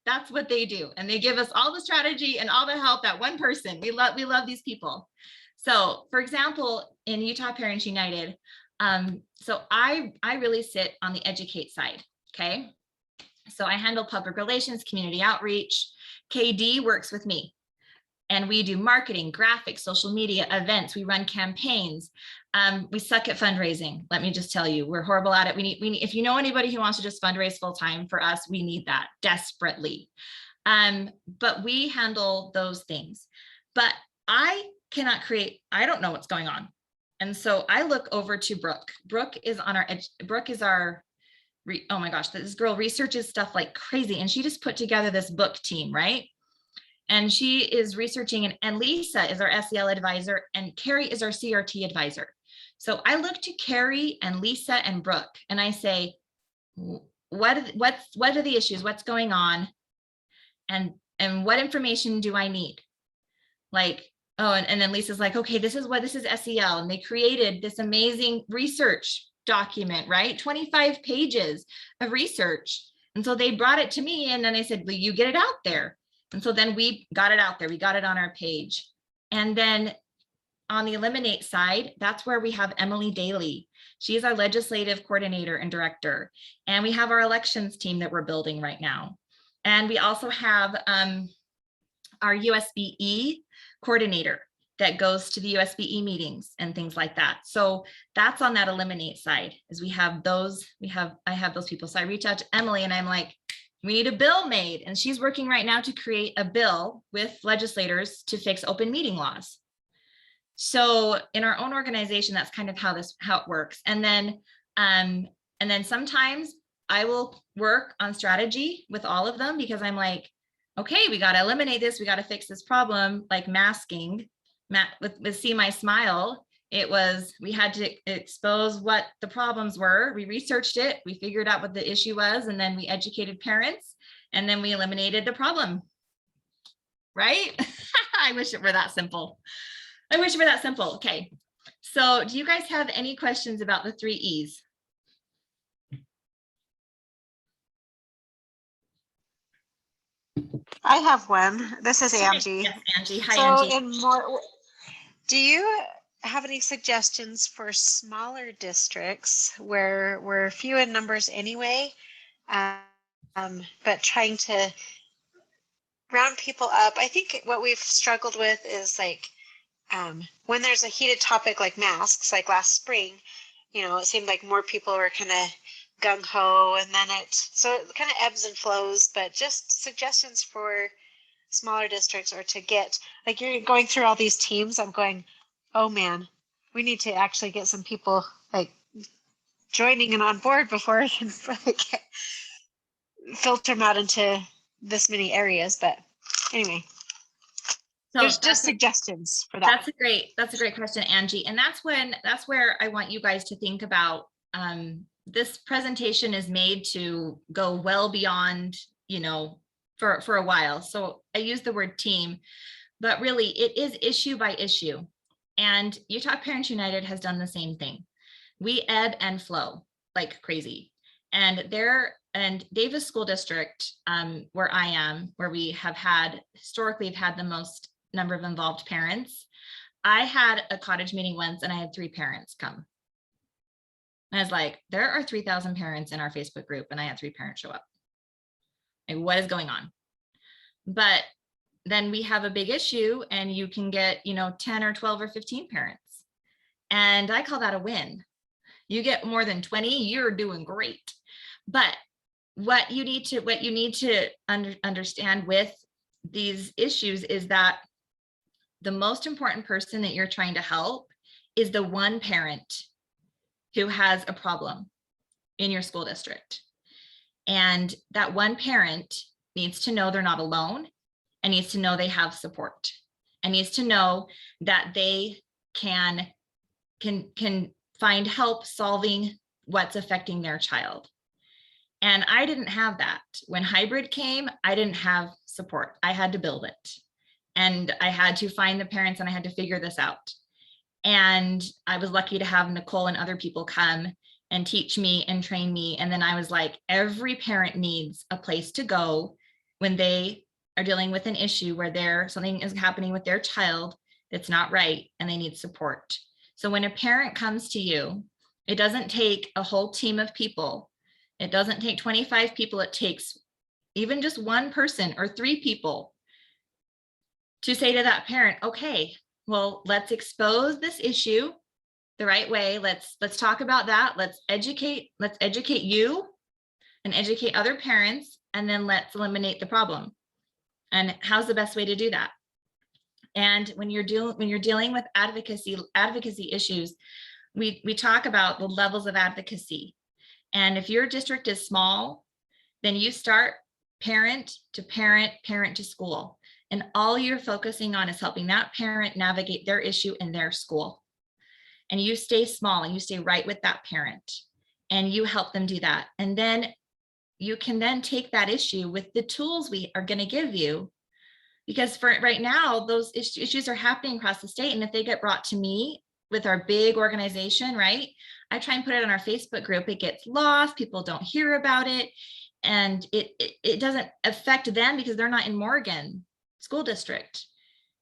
that's what they do. And they give us all the strategy and all the help, that one person. We love these people. So for example, in Utah Parents United, so I really sit on the educate side, okay? So I handle public relations, community outreach. KD works with me. And we do marketing, graphics, social media, events. We run campaigns. We suck at fundraising. Let me just tell you, we're horrible at it. We need, if you know anybody who wants to just fundraise full time for us, we need that desperately. But we handle those things. But I cannot create, I don't know what's going on. And so I look over to Brooke. Brooke is our, oh my gosh, this girl researches stuff like crazy. And she just put together this book team, right? And she is researching, and Lisa is our SEL advisor, and Carrie is our CRT advisor. So I look to Carrie and Lisa and Brooke, and I say, what are the issues? What's going on? And what information do I need? Like, oh, and then Lisa's like, okay, this is SEL. And they created this amazing research document, right? 25 pages of research. And so they brought it to me, and then I said, will you get it out there? And so then we got it out there. We got it on our page. And then on the eliminate side, that's where we have Emily Daly. She is our legislative coordinator and director. And we have our elections team that we're building right now. And we also have our USBE coordinator that goes to the USBE meetings and things like that. So that's on that eliminate side, is I have those people. So I reach out to Emily and I'm like, we need a bill made. And she's working right now to create a bill with legislators to fix open meeting laws. So in our own organization, that's kind of how it works. And then sometimes I will work on strategy with all of them, because I'm like, okay, we got to eliminate this. We got to fix this problem, like masking. With See My Smile, we had to expose what the problems were. We researched it. We figured out what the issue was, and then we educated parents, and then we eliminated the problem. Right? I wish it were that simple. Okay. So do you guys have any questions about the 3 E's? I have one. This is Angie. Yes, Angie. Hi, Angie. Do you have any suggestions for smaller districts where we're few in numbers anyway, but trying to round people up? I think what we've struggled with is like when there's a heated topic like masks, like last spring, it seemed like more people were kind of gung-ho, and then it kind of ebbs and flows. But just suggestions for smaller districts, or to get, like, you're going through all these teams, I'm going, oh man, we need to actually get some people like joining and on board before I can like filter them out into this many areas. But anyway, So there's just suggestions for that. That's a great question, Angie. And that's where I want you guys to think about, this presentation is made to go well beyond, for a while. So I use the word team, but really it is issue by issue. And Utah Parents United has done the same thing. We ebb and flow like crazy. And Davis School District, where I am, where we have historically had the most number of involved parents. I had a cottage meeting once and I had 3 parents come. And I was like, there are 3,000 parents in our Facebook group, and I had 3 parents show up. Like, what is going on? But then we have a big issue and you can get, 10 or 12 or 15 parents. And I call that a win. You get more than 20, you're doing great. But what you need to understand with these issues is that the most important person that you're trying to help is the one parent who has a problem in your school district. And that one parent needs to know they're not alone, and needs to know they have support, and needs to know that they can find help solving what's affecting their child. And I didn't have that. When hybrid came, I didn't have support. I had to build it. And I had to find the parents, and I had to figure this out. And I was lucky to have Nicole and other people come and teach me and train me. And then I was like, every parent needs a place to go when they are dealing with an issue where something is happening with their child that's not right, and they need support. So when a parent comes to you, it doesn't take a whole team of people. It doesn't take 25 people. It takes even just one person or 3 people to say to that parent, okay, well, let's expose this issue the right way. Let's talk about that. Let's educate you and educate other parents, and then let's eliminate the problem. And how's the best way to do that? And when you're dealing with advocacy issues, we talk about the levels of advocacy. And if your district is small, then you start parent to parent, parent to school. And all you're focusing on is helping that parent navigate their issue in their school. And you stay small and you stay right with that parent, and you help them do that. And then you can then take that issue with the tools we are going to give you, because for right now, those issues are happening across the state. And if they get brought to me with our big organization, right, I try and put it on our Facebook group. It gets lost. People don't hear about it. And it doesn't affect them because they're not in Morgan School District.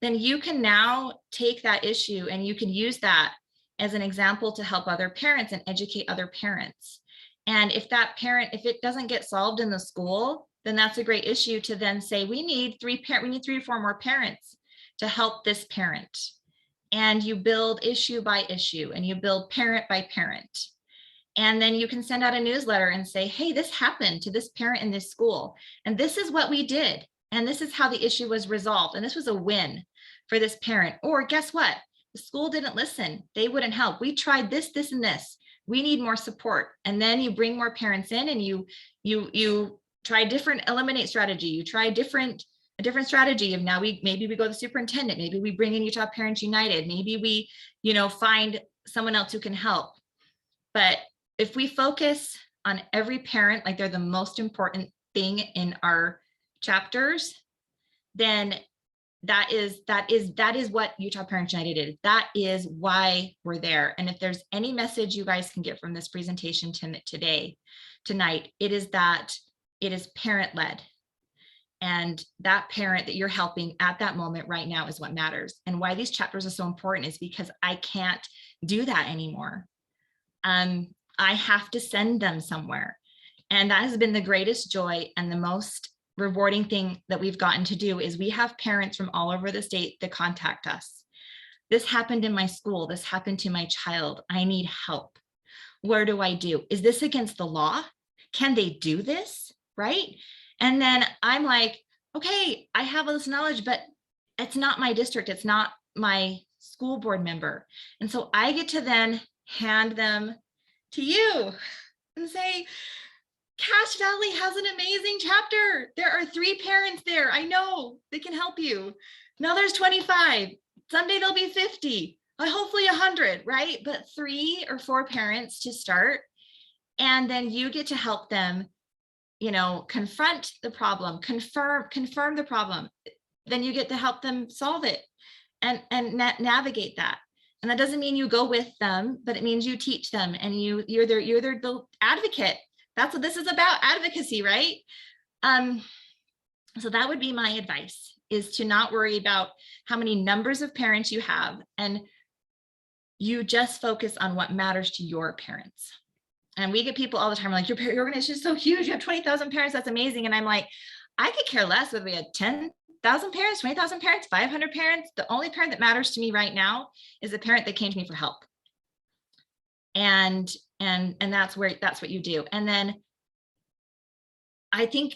Then you can now take that issue and you can use that as an example to help other parents and educate other parents. And if if it doesn't get solved in the school, then that's a great issue to then say, we need 3 or 4 more parents to help this parent. And you build issue by issue, and you build parent by parent. And then you can send out a newsletter and say, hey, this happened to this parent in this school, and this is what we did. And this is how the issue was resolved. And this was a win for this parent. Or guess what? the school didn't listen. They wouldn't help. We tried this, this, and this. We need more support. And then you bring more parents in and you try different eliminate strategy. You try a different strategy of now maybe we go to the superintendent, maybe we bring in Utah Parents United, maybe we, find someone else who can help. But if we focus on every parent like they're the most important thing in our chapters, then that is what Utah Parents United is. That is why we're there. And if there's any message you guys can get from this presentation tonight, it is that it is parent-led. And that parent that you're helping at that moment right now is what matters. And why these chapters are so important is because I can't do that anymore. I have to send them somewhere. And that has been the greatest joy and the most rewarding thing that we've gotten to do is we have parents from all over the state that contact us. This happened in my school. This happened to my child. I need help. Where do I do? Is this against the law? Can they do this? Right? And then I'm like, okay, I have all this knowledge, but it's not my district. It's not my school board member. And so I get to then hand them to you and say, Cache Valley has an amazing chapter. There are 3 parents there. I know they can help you. Now there's 25. Someday there'll be 50, hopefully 100, right? But 3 or 4 parents to start. And then you get to help them, confront the problem, confirm the problem. Then you get to help them solve it and navigate that. And that doesn't mean you go with them, but it means you teach them and you're their advocate. That's what this is about, advocacy, right? So that would be my advice, is to not worry about how many numbers of parents you have, and you just focus on what matters to your parents. And we get people all the time like, your organization is so huge, you have 20,000 parents, that's amazing. And I'm like, I could care less whether we had 10,000 parents, 20,000 parents, 500 parents. The only parent that matters to me right now is the parent that came to me for help. And that's what you do. And then I think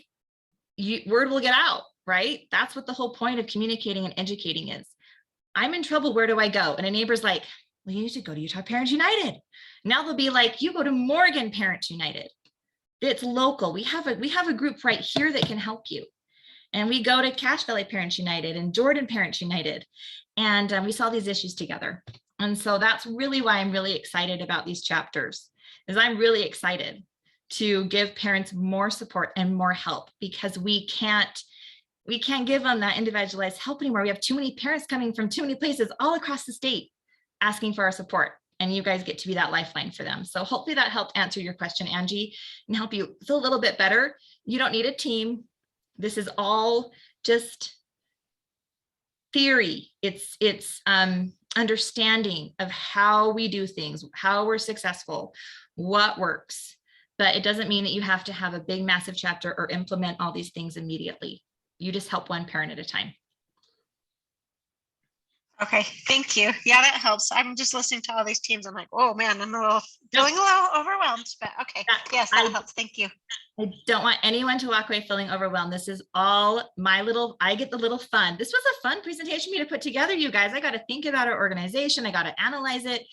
word will get out, right? That's what the whole point of communicating and educating is. I'm in trouble, where do I go? And a neighbor's like, well, you need to go to Utah Parents United. Now they'll be like, you go to Morgan Parents United. It's local. We have a group right here that can help you. And we go to Cache Valley Parents United and Jordan Parents United. And we solve these issues together. And so that's really why I'm really excited about these chapters, is I'm really excited to give parents more support and more help, because we can't give them that individualized help anymore. We have too many parents coming from too many places all across the state asking for our support, and you guys get to be that lifeline for them. So hopefully that helped answer your question, Angie, and help you feel a little bit better. You don't need a team. This is all just theory. It's understanding of how we do things, how we're successful, what works. But it doesn't mean that you have to have a big, massive chapter or implement all these things immediately. You just help one parent at a time. Okay, thank you. Yeah, that helps. I'm just listening to all these teams. I'm like, oh man, I'm feeling a little overwhelmed, but okay. Yes, that helps. Thank you. I don't want anyone to walk away feeling overwhelmed. This is all I get the little fun. This was a fun presentation for me to put together, you guys. I got to think about our organization. I got to analyze it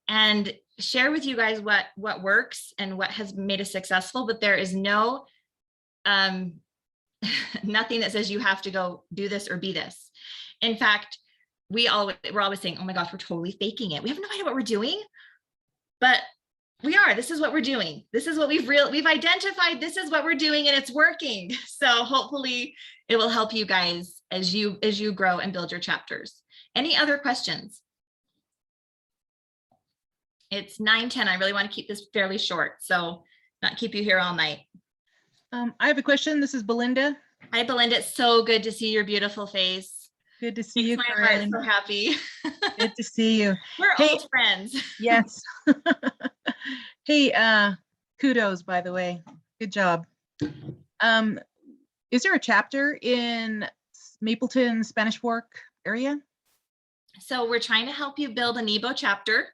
and share with you guys what works and what has made us successful. But there is no, nothing that says you have to go do this or be this. In fact, we're always saying, oh my gosh, we're totally faking it. We have no idea what we're doing, but we are. This is what we're doing. This is what we've identified. This is what we're doing, and it's working. So hopefully it will help you guys as you grow and build your chapters. Any other questions? It's 9:10. I really want to keep this fairly short, so not keep you here all night. I have a question. This is Belinda. Hi, Belinda. It's so good to see your beautiful face. Good to see you, Makes my heart Corinne. so happy. Good to see you. We're old friends. Yes. Hey, kudos, by the way. Good job. Is there a chapter in Mapleton, Spanish Fork area? So we're trying to help you build a NEBO chapter.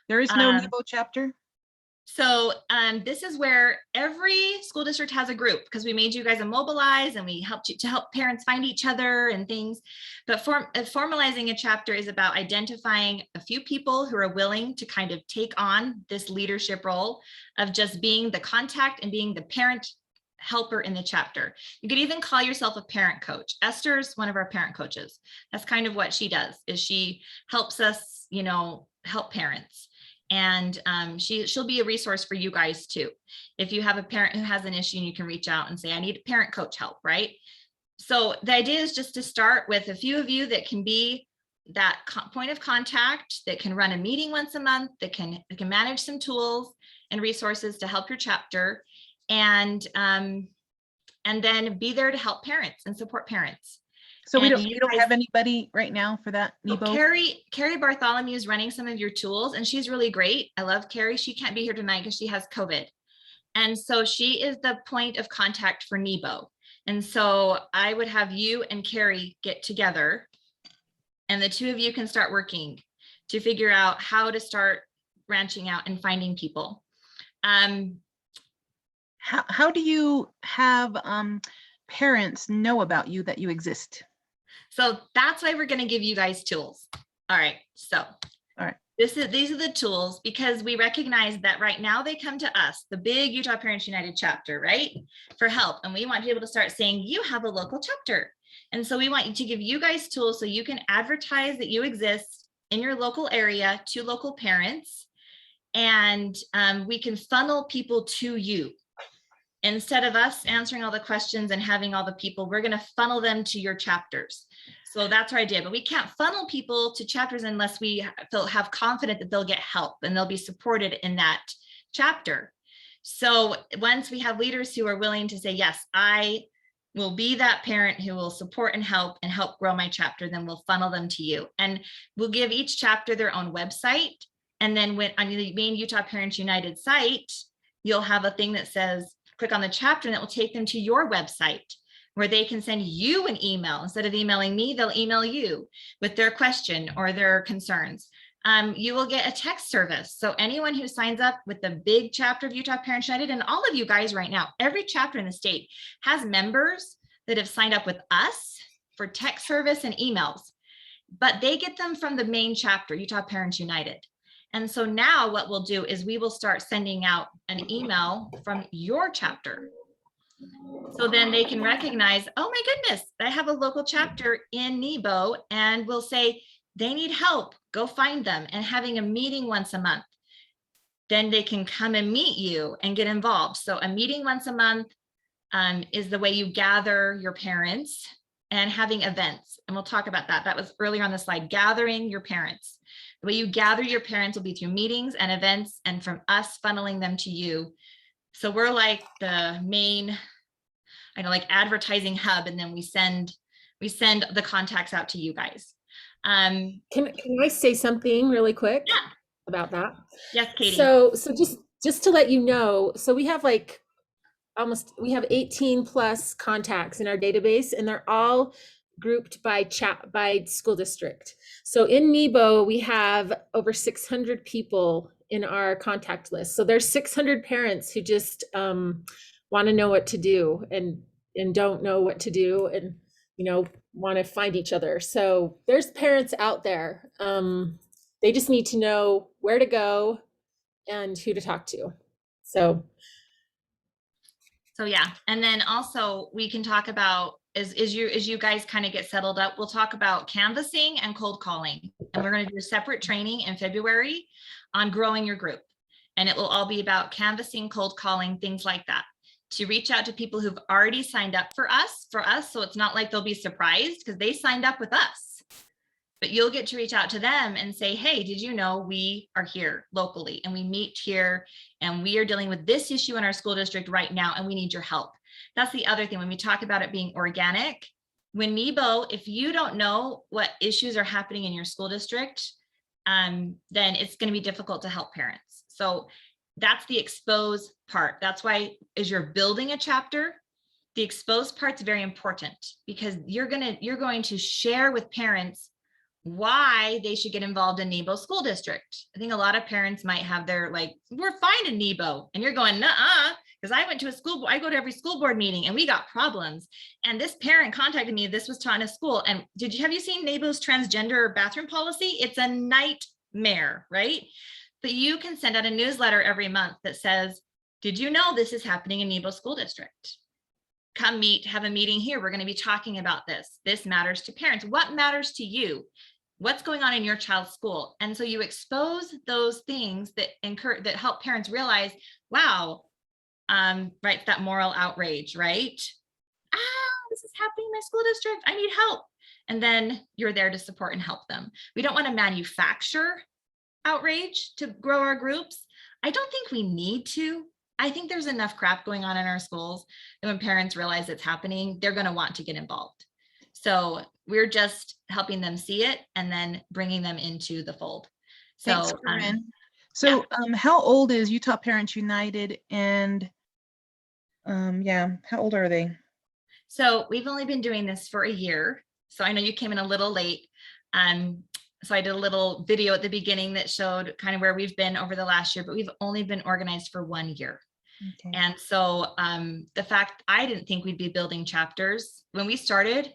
There is no NEBO chapter? So this is where every school district has a group, because we made you guys immobilize and we helped you to help parents find each other and things. But formalizing a chapter is about identifying a few people who are willing to kind of take on this leadership role of just being the contact and being the parent helper in the chapter. You could even call yourself a parent coach. Esther's one of our parent coaches. That's kind of what she does, is she helps us, you know, help parents. And she'll be a resource for you guys too. If you have a parent who has an issue, and you can reach out and say, I need parent coach help, right? So the idea is just to start with a few of you that can be that point of contact, that can run a meeting once a month, that can manage some tools and resources to help your chapter, and then be there to help parents and support parents. So we And don't have anybody right now for that, Nebo? Carrie Bartholomew is running some of your tools, and she's really great. I love Carrie. She can't be here tonight because she has COVID. And so she is the point of contact for Nebo. And so I would have you and Carrie get together, and the two of you can start working to figure out how to start branching out and finding people. How do you have parents know about you, that you exist? So that's why we're going to give you guys tools. All right. So all right. These are the tools, because we recognize that right now they come to us, the big Utah Parents United chapter, right, for help. And we want to be able to start saying, you have a local chapter. And so we want to give you guys tools so you can advertise that you exist in your local area to local parents. And we can funnel people to you. Instead of us answering all the questions and having all the people, we're going to funnel them to your chapters. So that's our idea. But we can't funnel people to chapters unless we have confidence that they'll get help and they'll be supported in that chapter. So once we have leaders who are willing to say, yes, I will be that parent who will support and help grow my chapter, then we'll funnel them to you. And we'll give each chapter their own website. And then when on the main Utah Parents United site, you'll have a thing that says, click on the chapter, and it will take them to your website where they can send you an email. Instead of emailing me, they'll email you with their question or their concerns. You will get a text service. So anyone who signs up with the big chapter of Utah Parents United, and all of you guys right now, every chapter in the state has members that have signed up with us for text service and emails, but they get them from the main chapter, Utah Parents United. And so now what we'll do is we will start sending out an email from your chapter. So then they can recognize, oh my goodness, I have a local chapter in Nebo, and we'll say they need help, go find them, and having a meeting once a month. Then they can come and meet you and get involved. So a meeting once a month is the way you gather your parents, and having events. And we'll talk about that. That was earlier on the slide, gathering your parents. The way you gather your parents will be through meetings and events, and from us funneling them to you. So we're like the main, I know, like advertising hub, and then we send the contacts out to you guys. Can I say something really quick about that? Yes, Katie. So just to let you know, so we have like we have 18 plus contacts in our database, and they're all grouped by school district. So in Nebo, we have over 600 people in our contact list. So there's 600 parents who just want to know what to do and don't know what to do, and want to find each other. So there's parents out there. They just need to know where to go and who to talk to. So yeah, and then also we can talk about as you guys kind of get settled up, we'll talk about canvassing and cold calling, and we're going to do a separate training in February on growing your group, and it will all be about canvassing, cold calling, things like that, to reach out to people who've already signed up for us. So it's not like they'll be surprised because they signed up with us, but you'll get to reach out to them and say, hey, did you know we are here locally and we meet here and we are dealing with this issue in our school district right now and we need your help. That's the other thing when we talk about it being organic. When Nebo, if you don't know what issues are happening in your school district, then it's going to be difficult to help parents. So that's the expose part. That's why as you're building a chapter, the expose part's very important, because you're going to share with parents why they should get involved in Nebo School District. I think a lot of parents might have their like, we're fine in Nebo, and you're going, nuh-uh, because I went to a school, I go to every school board meeting and we got problems. And this parent contacted me, this was taught in a school. And have you seen Nebo's transgender bathroom policy? It's a nightmare, right? But you can send out a newsletter every month that says, did you know this is happening in Nebo School District? Come meet, have a meeting here. We're going to be talking about this. This matters to parents. What matters to you? What's going on in your child's school? And so you expose those things that encourage, that help parents realize, wow, right, that moral outrage, right? This is happening in my school district. I need help. And then you're there to support and help them. We don't want to manufacture outrage to grow our groups. I don't think we need to. I think there's enough crap going on in our schools that when parents realize it's happening, they're going to want to get involved. So we're just helping them see it and then bringing them into the fold. So, Thanks, Corinne. So how old is Utah Parents United, and yeah, how old are they? So we've only been doing this for a year. So I know you came in a little late. So I did a little video at the beginning that showed kind of where we've been over the last year, but we've only been organized for 1 year. Okay. And so the fact, I didn't think we'd be building chapters. When we started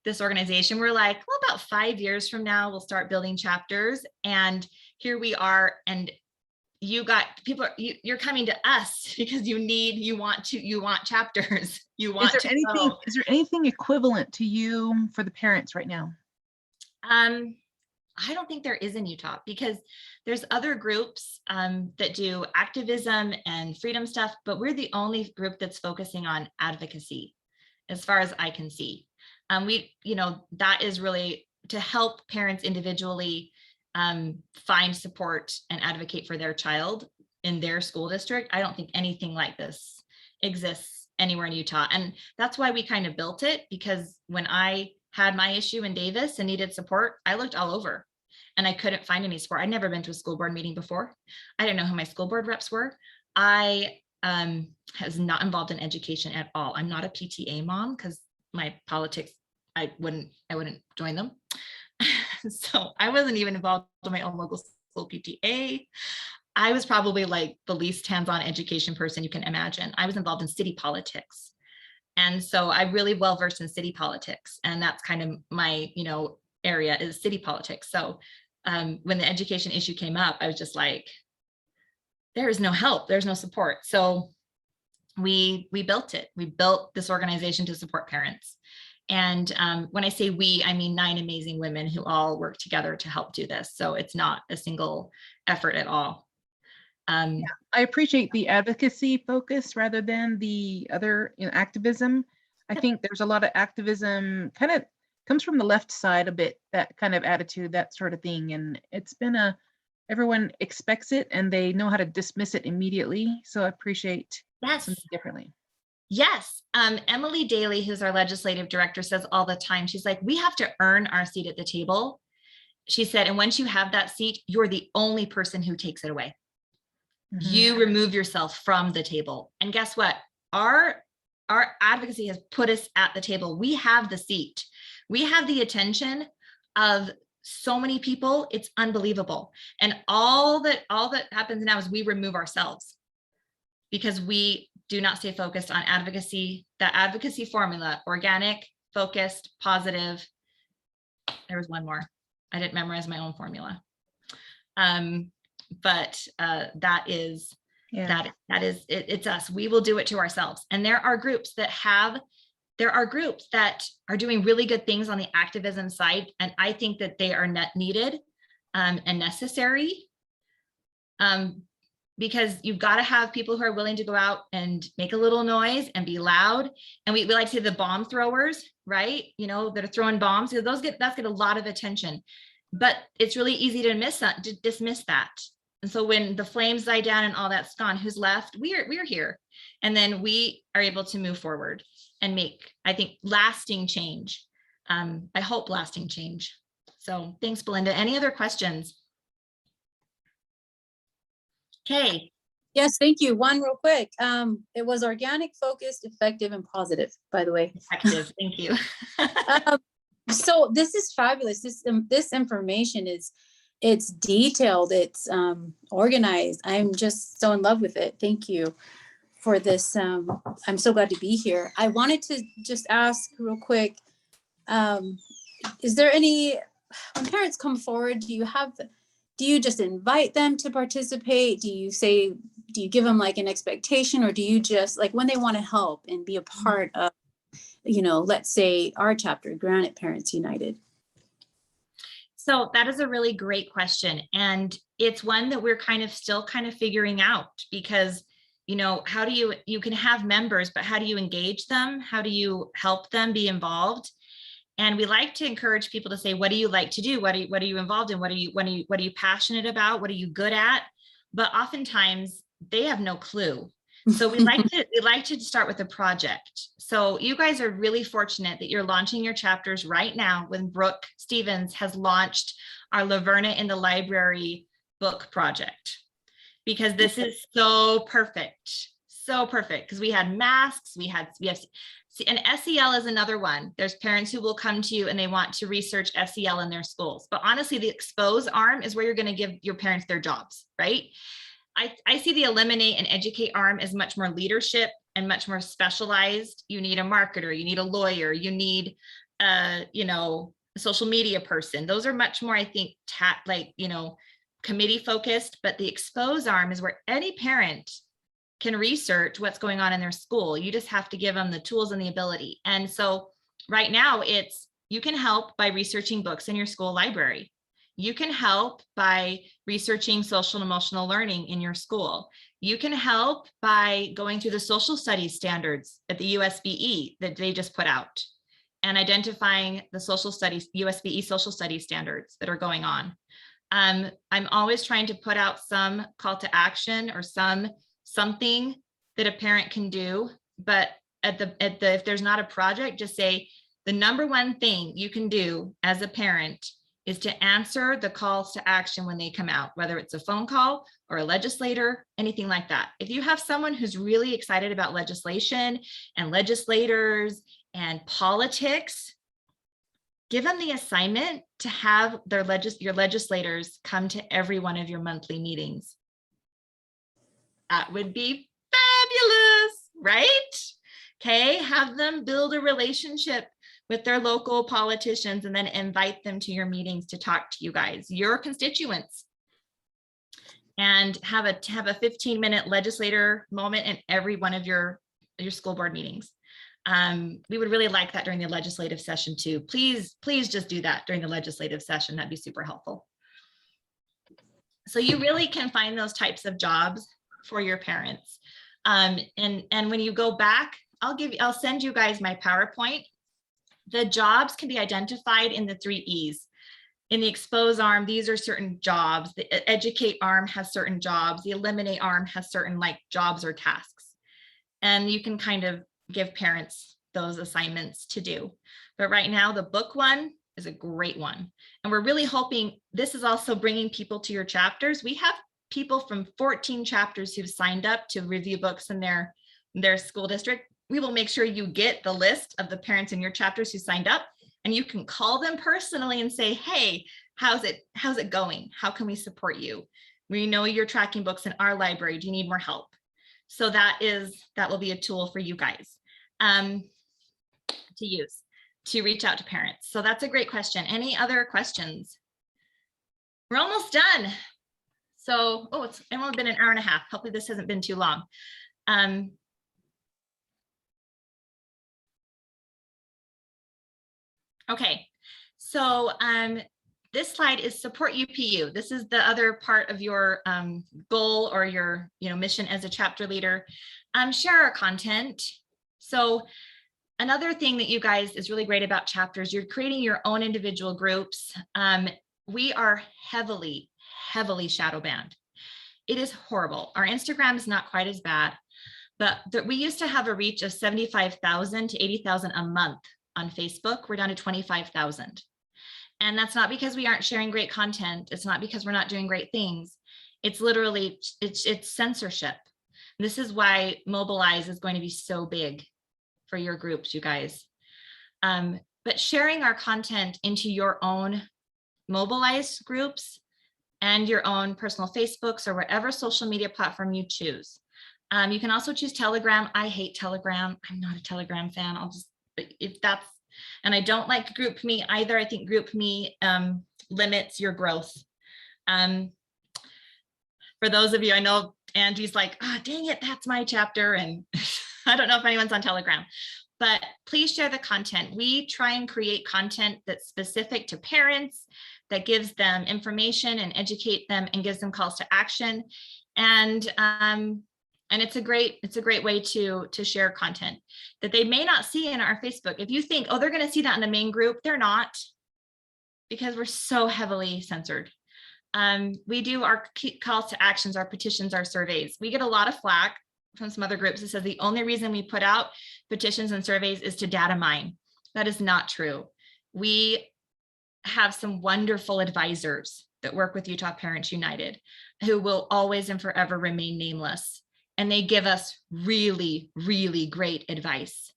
this organization, we're like, well, about 5 years from now, we'll start building chapters. And here we are. And you got people, you're coming to us because you want chapters. You want Is there anything equivalent to you for the parents right now? I don't think there is in Utah, because there's other groups that do activism and freedom stuff, but we're the only group that's focusing on advocacy, as far as I can see. That is really to help parents individually find support and advocate for their child in their school district. I don't think anything like this exists anywhere in Utah. And that's why we kind of built it, because when I had my issue in Davis and needed support, I looked all over and I couldn't find any support. I'd never been to a school board meeting before. I didn't know who my school board reps were. I was not involved in education at all. I'm not a PTA mom because my politics, I wouldn't join them. So I wasn't even involved in my own local school PTA. I was probably like the least hands-on education person you can imagine. I was involved in city politics. And so I'm really well versed in city politics. And that's kind of my, area is city politics. So when the education issue came up, I was just like, there is no help, there's no support. So we built it. We built this organization to support parents. And when I say we, I mean 9 amazing women who all work together to help do this. So it's not a single effort at all. Yeah, I appreciate the advocacy focus rather than the other activism. I think there's a lot of activism kind of comes from the left side a bit, that kind of attitude, that sort of thing. And it's been everyone expects it and they know how to dismiss it immediately. So I appreciate something differently. Yes. Emily Daly, who's our legislative director, says all the time, she's like, we have to earn our seat at the table. She said, and once you have that seat, you're the only person who takes it away. Mm-hmm. You remove yourself from the table. And guess what? Our advocacy has put us at the table. We have the seat. We have the attention of so many people. It's unbelievable. And all that happens now is we remove ourselves because we do not stay focused on advocacy, that advocacy formula, organic, focused, positive. There was one more. I didn't memorize my own formula. But that is, it's us. We will do it to ourselves. And there are groups that are doing really good things on the activism side. And I think that they are needed and necessary. Because you've got to have people who are willing to go out and make a little noise and be loud. And we like to say the bomb throwers, right? That are throwing bombs. That's get a lot of attention, but it's really easy to dismiss that. And so when the flames die down and all that's gone, who's left? We're here. And then we are able to move forward and make, I think, lasting change. I hope lasting change. So thanks, Belinda. Any other questions? Okay. Yes, thank you. One real quick. It was organic, focused, effective, and positive, by the way. Effective, thank you. So this is fabulous. This information it's detailed, it's organized. I'm just so in love with it. Thank you for this. I'm so glad to be here. I wanted to just ask real quick, is there any, when parents come forward, do you just invite them to participate? Do you give them like an expectation, or do you just like when they want to help and be a part of, let's say our chapter, Granite Parents United? So that is a really great question. And it's one that we're still figuring out, because, how do you can have members, but how do you engage them? How do you help them be involved? And we like to encourage people to say, what do you like to do? What are you involved in? What are you passionate about? What are you good at? But oftentimes they have no clue. So we like to start with a project. So you guys are really fortunate that you're launching your chapters right now when Brooke Stevens has launched our Laverna in the Library book project, because this is so perfect because we had masks, we have, and SEL is another one. There's parents who will come to you and they want to research SEL in their schools. But honestly, the expose arm is where you're going to give your parents their jobs, right? I see the eliminate and educate arm as much more leadership and much more specialized. You need a marketer, you need a lawyer, you need a social media person. Those are much more, I think, committee focused. But the expose arm is where any parent can research what's going on in their school. You just have to give them the tools and the ability. And so right now you can help by researching books in your school library. You can help by researching social and emotional learning in your school. You can help by going through the social studies standards at the USBE that they just put out and identifying the social studies, USBE social studies standards that are going on. I'm always trying to put out some call to action or something that a parent can do, but if there's not a project, just say the number one thing you can do as a parent is to answer the calls to action when they come out, whether it's a phone call or a legislator, anything like that. If you have someone who's really excited about legislation and legislators and politics, give them the assignment to have your legislators come to every one of your monthly meetings. That would be fabulous, right? Okay, have them build a relationship with their local politicians and then invite them to your meetings to talk to you guys, your constituents, and have a 15-minute legislator moment in every one of your school board meetings. We would really like that during the legislative session too. Please just do that during the legislative session. That'd be super helpful. So you really can find those types of jobs for your parents. And when you go back, I'll send you guys my PowerPoint. The jobs can be identified in the 3 E's. In the expose arm, these are certain jobs. The educate arm has certain jobs. The eliminate arm has certain jobs or tasks. And you can kind of give parents those assignments to do. But right now, the book one is a great one. And we're really hoping this is also bringing people to your chapters. We have people from 14 chapters who've signed up to review books in their school district. We will make sure you get the list of the parents in your chapters who signed up, and you can call them personally and say, hey, how's it going? How can we support you? We know you're tracking books in our library. Do you need more help? So that will be a tool for you guys to use to reach out to parents. So that's a great question. Any other questions? We're almost done. So, it's only been an hour and a half. Hopefully this hasn't been too long. Okay, so this slide is support UPU. This is the other part of your goal or your mission as a chapter leader. Share our content. So another thing that you guys is really great about chapters, you're creating your own individual groups. We are heavily shadow banned. It is horrible. Our Instagram is not quite as bad, but we used to have a reach of 75,000 to 80,000 a month on Facebook. We're down to 25,000. And that's not because we aren't sharing great content. It's not because we're not doing great things. It's literally, it's censorship. This is why Mobilize is going to be so big for your groups, you guys. but sharing our content into your own mobilized groups and your own personal Facebooks or whatever social media platform you choose. You can also choose Telegram. I hate Telegram. I'm not a Telegram fan. If that's, and I don't like GroupMe either. I think GroupMe limits your growth. For those of you, I know Angie's like, oh, dang it, that's my chapter. And I don't know if anyone's on Telegram, but please share the content. We try and create content that's specific to parents, that gives them information and educate them and gives them calls to action. And it's a great way to share content that they may not see in our Facebook. If you think, oh, they're going to see that in the main group, they're not, because we're so heavily censored. We do our calls to actions, our petitions, our surveys. We get a lot of flack from some other groups that says the only reason we put out petitions and surveys is to data mine. That is not true. We have some wonderful advisors that work with Utah Parents United who will always and forever remain nameless. And they give us really, really great advice.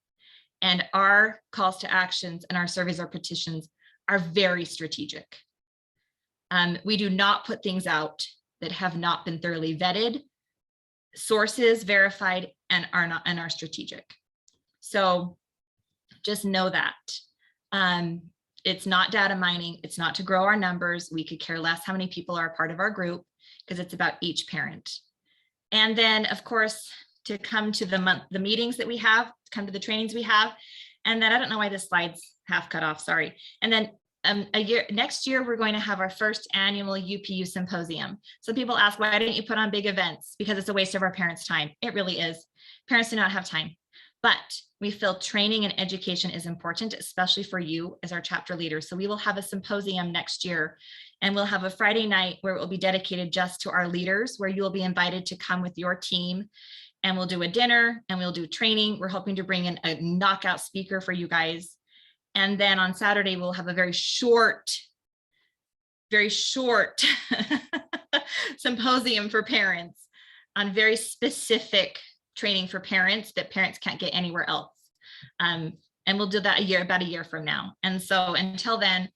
And our calls to actions and our surveys, our petitions are very strategic. We do not put things out that have not been thoroughly vetted, sources verified, and are strategic. So just know that. It's not data mining. It's not to grow our numbers. We could care less how many people are a part of our group because it's about each parent. And then, of course, to come to the meetings that we have, to come to the trainings we have. And then I don't know why this slide's half cut off, sorry. And then next year, we're going to have our first annual UPU symposium. So people ask, why didn't you put on big events? Because it's a waste of our parents' time. It really is. Parents do not have time. But we feel training and education is important, especially for you as our chapter leader. So we will have a symposium next year, and we'll have a Friday night where it will be dedicated just to our leaders, where you'll be invited to come with your team, and we'll do a dinner and we'll do training. We're hoping to bring in a knockout speaker for you guys. And then on Saturday, we'll have a very short symposium for parents on very specific training for parents that parents can't get anywhere else. And we'll do that about a year from now. And so until then,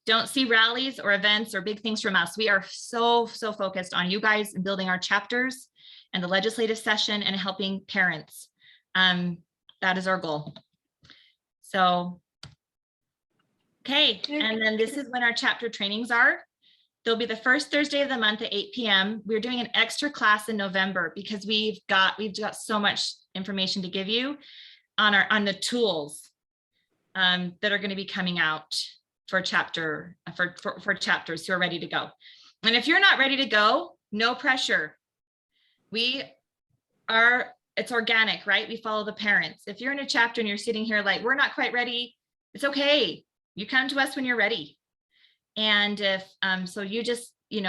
don't see rallies or events or big things from us. We are so focused on you guys and building our chapters and the legislative session and helping parents. That is our goal. So, okay, and then this is when our chapter trainings are. They'll be the first Thursday of the month at 8 p.m. We're doing an extra class in November because we've got so much information to give you on the tools that are going to be coming out for chapters who are ready to go. And if you're not ready to go, no pressure. It's organic, right? We follow the parents. If you're in a chapter and you're sitting here like, we're not quite ready, it's okay. You come to us when you're ready. And if, so you just, we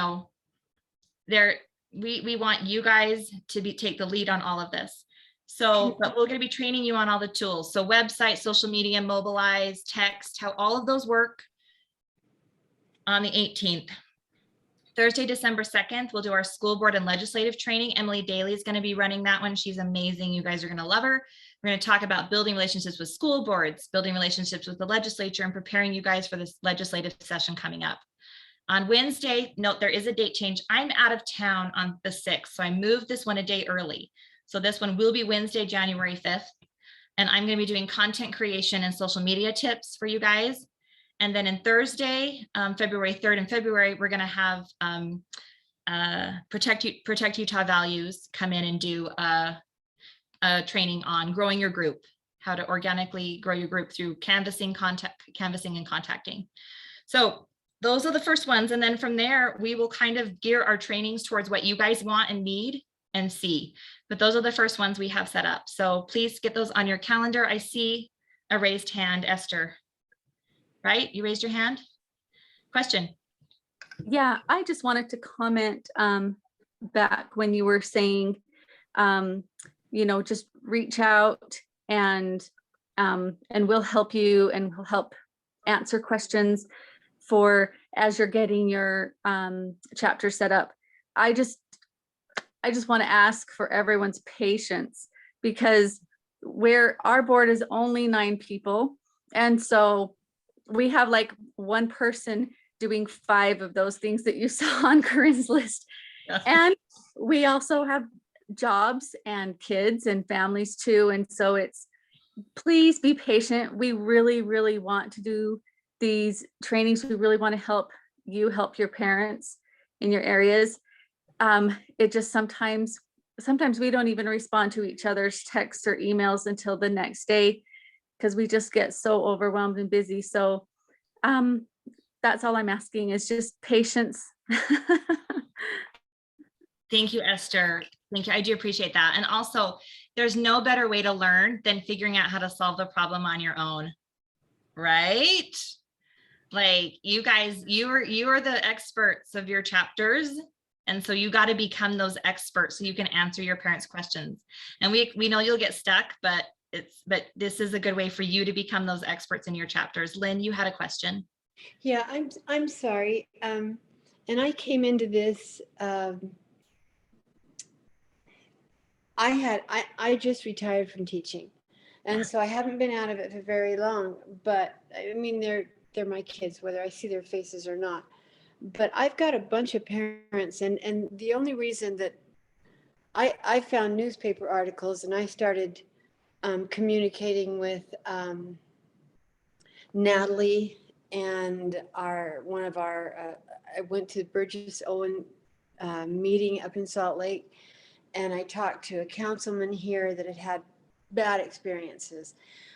want you guys to take the lead on all of this. So, but we're going to be training you on all the tools. So website, social media, mobilize, text, how all of those work on the 18th. Thursday, December 2nd, we'll do our school board and legislative training. Emily Daly is going to be running that one. She's amazing. You guys are going to love her. We're going to talk about building relationships with school boards, building relationships with the legislature, and preparing you guys for this legislative session coming up. On Wednesday, note there is a date change. I'm out of town on the 6th, so I moved this one a day early. So this one will be Wednesday, January 5th. And I'm going to be doing content creation and social media tips for you guys. And then in Thursday, February 3rd in February, we're going to have Protect Utah Values come in and do a training on growing your group, how to organically grow your group through canvassing and contacting. So those are the first ones. And then from there, we will kind of gear our trainings towards what you guys want and need and see. But those are the first ones we have set up. So please get those on your calendar. I see a raised hand, Esther. Right? You raised your hand? Question. Yeah, I just wanted to comment back when you were saying, just reach out and we'll help you and we'll help answer questions for as you're getting your chapter set up. I just want to ask for everyone's patience because where our board is only 9 people. And so we have like one person doing 5 of those things that you saw on Corinne's list. And we also have jobs and kids and families too. And so it's, please be patient. We really, really want to do these trainings. We really want to help you help your parents in your areas. It just sometimes we don't even respond to each other's texts or emails until the next day because we just get so overwhelmed and busy. So that's all I'm asking is just patience. Thank you, Esther. Thank you. I do appreciate that. And also, there's no better way to learn than figuring out how to solve the problem on your own, right? Like you guys, you are the experts of your chapters. And so you got to become those experts so you can answer your parents' questions. And we know you'll get stuck, but this is a good way for you to become those experts in your chapters. Lynn, you had a question. Yeah, I'm sorry. And I came into this, I just retired from teaching. And so I haven't been out of it for very long, but I mean, they're my kids, whether I see their faces or not. But I've got a bunch of parents, and the only reason that I found newspaper articles and I started communicating with Natalie and I went to Burgess Owen meeting up in Salt Lake, and I talked to a councilman here that had bad experiences.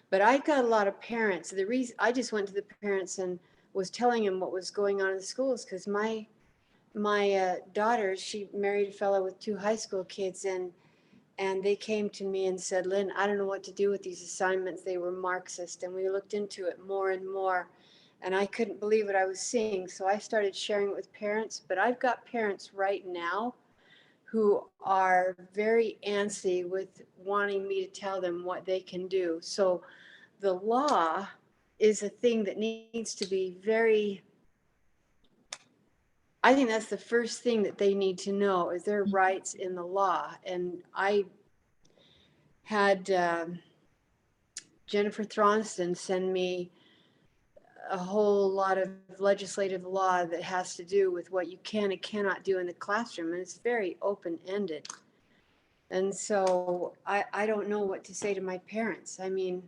But I've got a lot of parents. The reason I just went to the parents and was telling them what was going on in the schools, because my daughter, she married a fellow with 2 high school kids, and they came to me and said, Lynn, I don't know what to do with these assignments. They were Marxist, and we looked into it more and more, and I couldn't believe what I was seeing. So I started sharing it with parents. But I've got parents right now who are very antsy with wanting me to tell them what they can do. So the law is a thing that needs to be I think that's the first thing that they need to know is their rights in the law. And I had Jennifer Thronston send me a whole lot of legislative law that has to do with what you can and cannot do in the classroom. And it's very open-ended. And so I don't know what to say to my parents. I mean,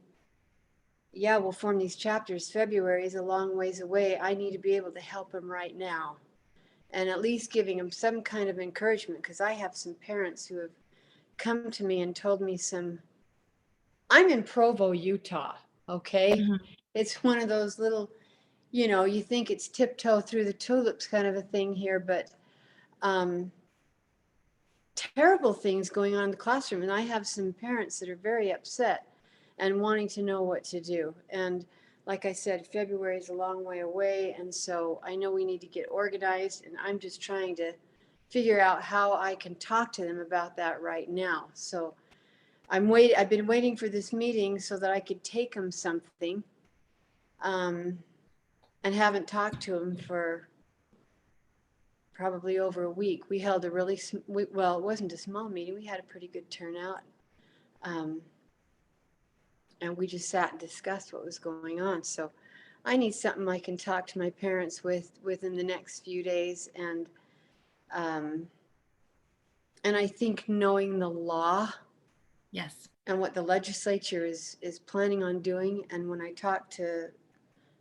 yeah, we'll form these chapters. February is a long ways away. I need to be able to help them right now. And at least giving them some kind of encouragement, because I have some parents who have come to me and told me I'm in Provo, Utah, okay? Mm-hmm. It's one of those little, you think it's tiptoe through the tulips kind of a thing here, but terrible things going on in the classroom. And I have some parents that are very upset and wanting to know what to do. And like I said, February is a long way away. And so I know we need to get organized, and I'm just trying to figure out how I can talk to them about that right now. So I've been waiting for this meeting so that I could take them something, and haven't talked to them for probably over a week. We held a really, well, it wasn't a small meeting. We had a pretty good turnout. And we just sat and discussed what was going on. So I need something I can talk to my parents within the next few days. And I think knowing the law, Yes, and what the legislature is planning on doing. And when I talked to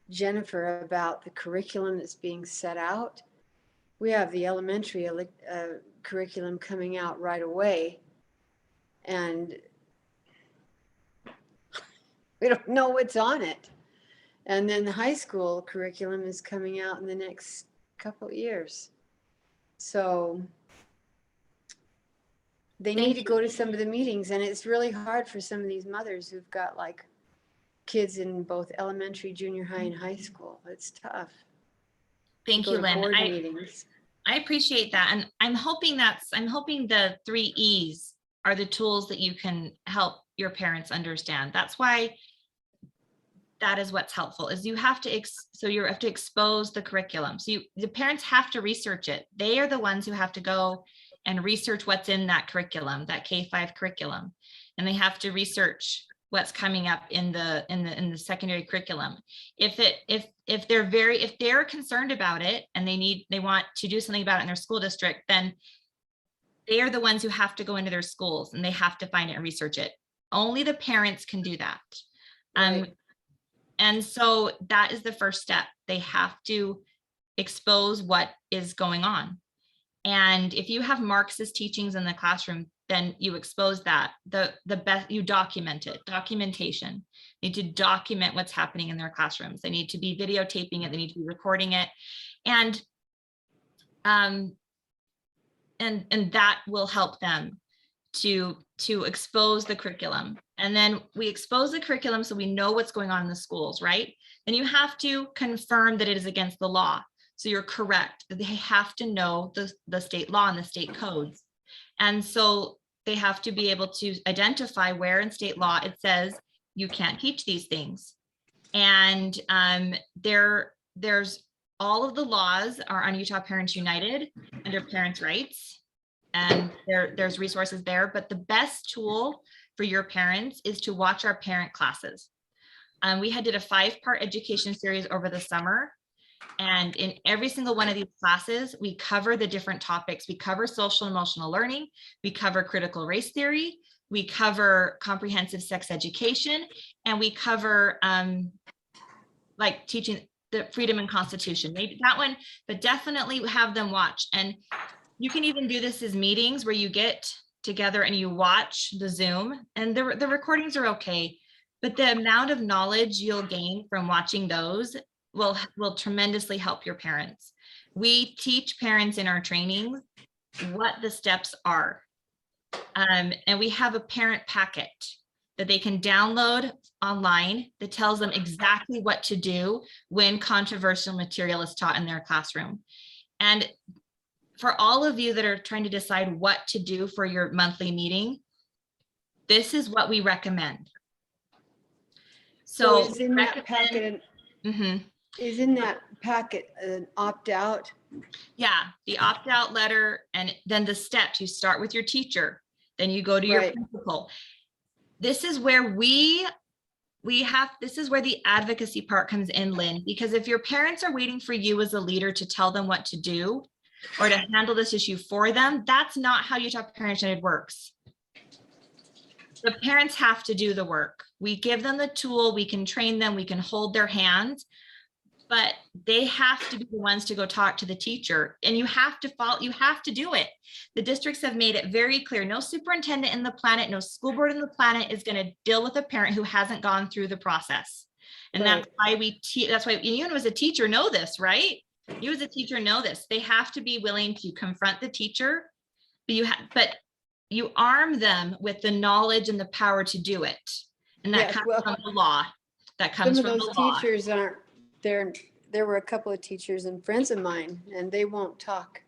Jennifer about the curriculum that's being set out, we have the elementary curriculum coming out right away. And we don't know what's on it. And then the high school curriculum is coming out in the next couple of years. So they need to go to some of the meetings, and it's really hard for some of these mothers who've got like kids in both elementary, junior high, and high school. It's tough. thank you, Lynn. Meetings. I appreciate that. And I'm hoping the 3 E's are the tools that you can help your parents understand. That's why that is what's helpful is you have to, you have to expose the curriculum. So the parents have to research it. They are the ones who have to go and research what's in that curriculum, that K-5 curriculum. And they have to research what's coming up in the secondary curriculum. If they're concerned about it and they want to do something about it in their school district, then they are the ones who have to go into their schools and they have to find it and research it. Only the parents can do that. Right. And so that is the first step. They have to expose what is going on. And if you have Marxist teachings in the classroom, then you expose that. The best, you document it. Documentation. You need to document what's happening in their classrooms. They need to be videotaping it. They need to be recording it. And that will help them to expose the curriculum. And then we expose the curriculum so we know what's going on in the schools, right? Then you have to confirm that it is against the law. So you're correct. They have to know the state law and the state codes. And so they have to be able to identify where in state law it says you can't teach these things. And there's all of the laws are on Utah Parents United under Parents' Rights. And there's resources there, but the best tool for your parents is to watch our parent classes. We did a 5-part education series over the summer. And in every single one of these classes, we cover the different topics. We cover social and emotional learning. We cover critical race theory. We cover comprehensive sex education. And we cover like teaching the freedom and constitution. Maybe that one, but definitely have them watch. And you can even do this as meetings where you get together and you watch the Zoom, and the recordings are okay, but the amount of knowledge you'll gain from watching those will tremendously help your parents. We teach parents in our training what the steps are. And we have a parent packet that they can download online that tells them exactly what to do when controversial material is taught in their classroom. And for all of you that are trying to decide what to do for your monthly meeting, this is what we recommend. So is in that packet, is in that packet an opt-out? Yeah, the opt-out letter, and then the steps. You start with your teacher, then you go to your principal. This is where this is where the advocacy part comes in, Lynn, because if your parents are waiting for you as a leader to tell them what to do or to handle this issue for them, that's not how Utah Parents United works. The parents have to do the work. We give them the tool, we can train them, we can hold their hands, but they have to be the ones to go talk to the teacher, and you have to follow, you have to do it. The districts have made it very clear, no superintendent in the planet, no school board in the planet is going to deal with a parent who hasn't gone through the process. And that's why that's why you as a teacher know this, right? You as a teacher know this. They have to be willing to confront the teacher, but you arm them with the knowledge and the power to do it. And that comes from the law. That comes from the law. Some of those teachers aren't there. There were a couple of teachers and friends of mine, and they won't talk.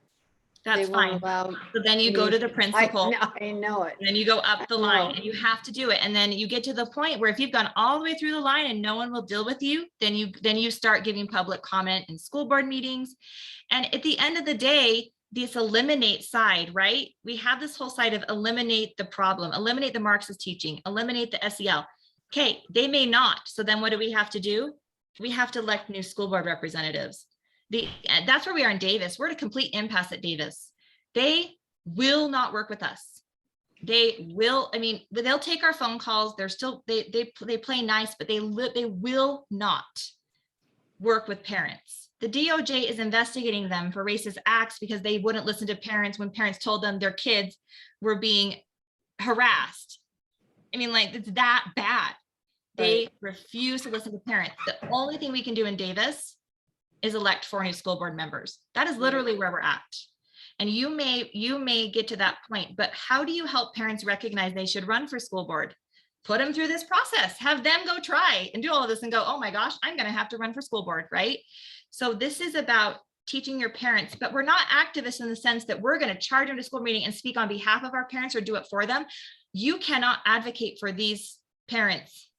That's fine. So then you go to the principal. I know it. And then you go up the line, and you have to do it. And then you get to the point where if you've gone all the way through the line and no one will deal with you, then you start giving public comment in school board meetings. And at the end of the day, this eliminate side, right? We have this whole side of eliminate the problem, eliminate the Marxist teaching, eliminate the SEL. Okay, they may not. So then what do we have to do? We have to elect new school board representatives. That's where we are in Davis. We're at a complete impasse at Davis. They will not work with us. They will, I mean, they'll take our phone calls. They're still, they play nice, but they will not work with parents. The DOJ is investigating them for racist acts because they wouldn't listen to parents when parents told them their kids were being harassed. I mean, like, it's that bad. They refuse to listen to parents. The only thing we can do in Davis is elect 4 new school board members. That is literally where we're at. And you may get to that point, but how do you help parents recognize they should run for school board? Put them through this process, have them go try and do all of this and go, oh my gosh, I'm going to have to run for school board, right? So this is about teaching your parents, but we're not activists in the sense that we're going to charge them to school meeting and speak on behalf of our parents or do it for them. You cannot advocate for these parents.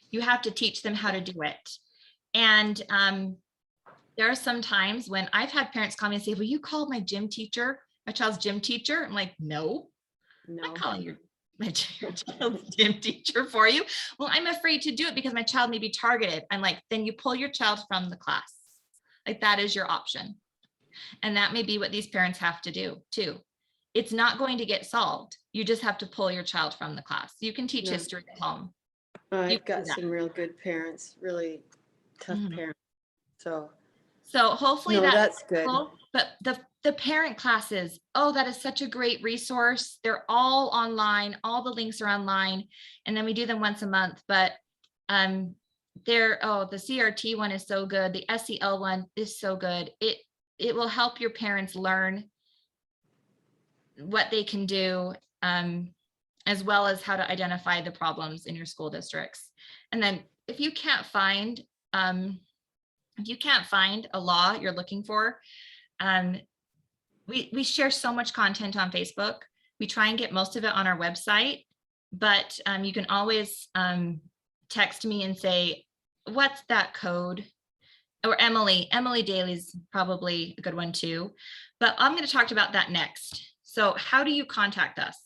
You have to teach them how to do it. And there are some times when I've had parents call me and say, will you call my gym teacher, my child's gym teacher? I'm like, no. I'm not calling my child's gym teacher for you. Well, I'm afraid to do it because my child may be targeted. I'm like, then you pull your child from the class. Like that is your option. And that may be what these parents have to do too. It's not going to get solved. You just have to pull your child from the class. You can teach No. history at home. I've got some real good parents, really tough Mhm. parents. So hopefully no, that's good. helpful. But the parent classes, oh, that is such a great resource. They're all online. All the links are online. And then we do them once a month. But the CRT one is so good. The SEL one is so good. It will help your parents learn what they can do, as well as how to identify the problems in your school districts. And then if you can't find a law you're looking for, we share so much content on Facebook. We try and get most of it on our website, but you can always text me and say, what's that code? Or Emily Daly's probably a good one too, but I'm going to talk about that next. So how do you contact us,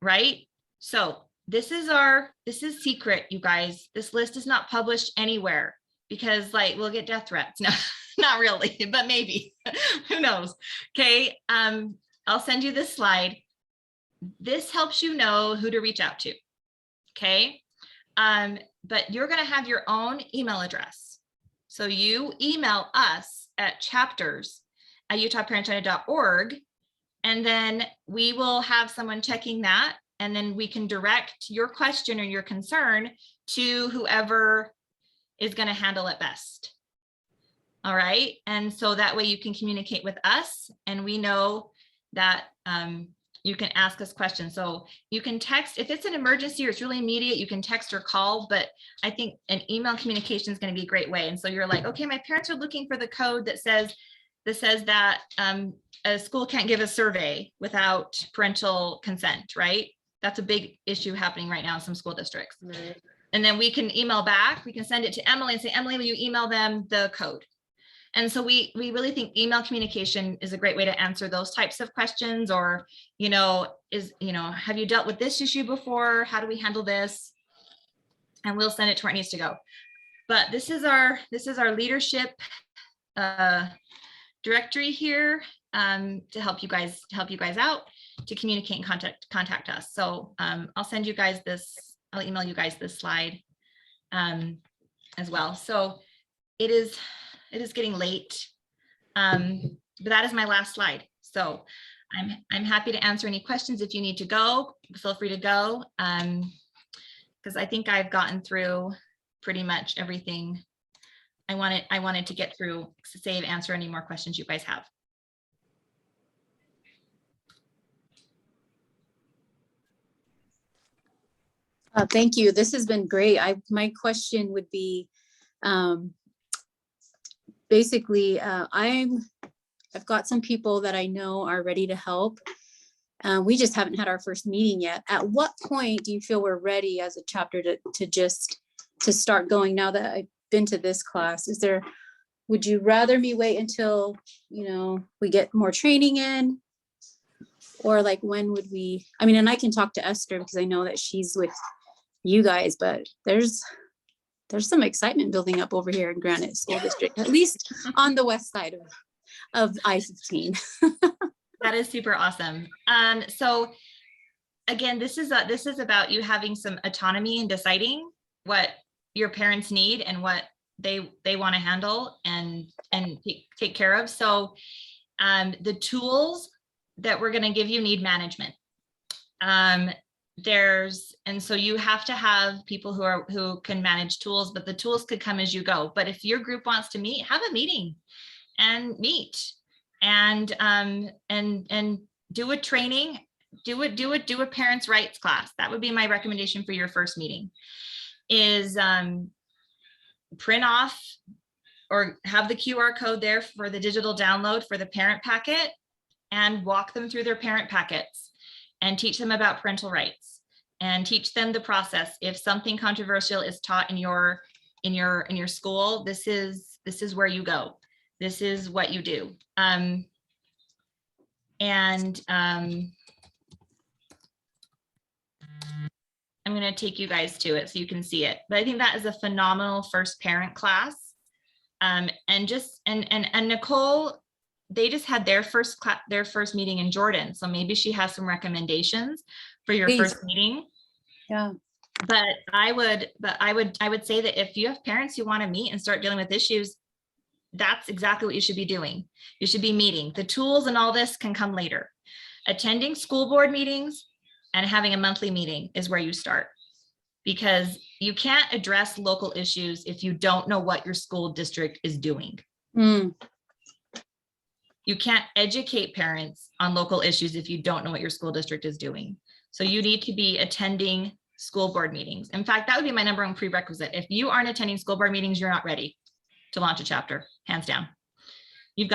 right? So this is secret, you guys. This list is not published anywhere because like we'll get death threats. No, not really, but maybe, who knows? Okay, I'll send you this slide. This helps you know who to reach out to, okay? But you're gonna have your own email address. So you email us at chapters@utahparentunited.org, and then we will have someone checking that, and then we can direct your question or your concern to whoever is going to handle it best. All right. And so that way you can communicate with us, and we know that you can ask us questions. So you can text if it's an emergency or it's really immediate, you can text or call, but I think an email communication is going to be a great way. And so you're like, okay, my parents are looking for the code that says that a school can't give a survey without parental consent, right? That's a big issue happening right now in some school districts. Right. And then we can email back, we can send it to Emily and say, Emily, will you email them the code? And so we really think email communication is a great way to answer those types of questions, or, have you dealt with this issue before? How do we handle this? And we'll send it to where it needs to go. But this is our leadership directory here to help you guys out, to communicate and contact us. So I'll send you guys this, I'll email you guys this slide as well. So it is getting late, but that is my last slide. So I'm happy to answer any questions. If you need to go, feel free to go, because I think I've gotten through pretty much everything I wanted to get through, to save, answer any more questions you guys have. Thank you. This has been great. My question would be, basically, I've got some people that I know are ready to help. We just haven't had our first meeting yet. At what point do you feel we're ready as a chapter to start going, now that I've been to this class? Would you rather me wait until, we get more training in? Or like, when would we, and I can talk to Esther because I know that she's with you guys, but there's some excitement building up over here in Granite School District, at least on the west side of I-15. That is super awesome. So again, this is about you having some autonomy in deciding what your parents need and what they want to handle and take care of. So the tools that we're going to give you need management. And so you have to have people who can manage tools, but the tools could come as you go. But if your group wants to meet, have a meeting and meet and do a training, do a parents' rights class. That would be my recommendation for your first meeting, is print off or have the QR code there for the digital download for the parent packet, and walk them through their parent packets and teach them about parental rights and teach them the process. If something controversial is taught in your school, this is where you go. This is what you do. I'm going to take you guys to it so you can see it. But I think that is a phenomenal first parent class. And Nicole, they just had their first meeting in Jordan. So maybe she has some recommendations for your Please. first meeting. Yeah. But I would say that if you have parents who want to meet and start dealing with issues, that's exactly what you should be doing. You should be meeting. The tools and all this can come later. Attending school board meetings and having a monthly meeting is where you start, because you can't address local issues if you don't know what your school district is doing. Mm. You can't educate parents on local issues if you don't know what your school district is doing. So you need to be attending school board meetings. In fact, that would be my number one prerequisite. If you aren't attending school board meetings, you're not ready to launch a chapter, hands down. You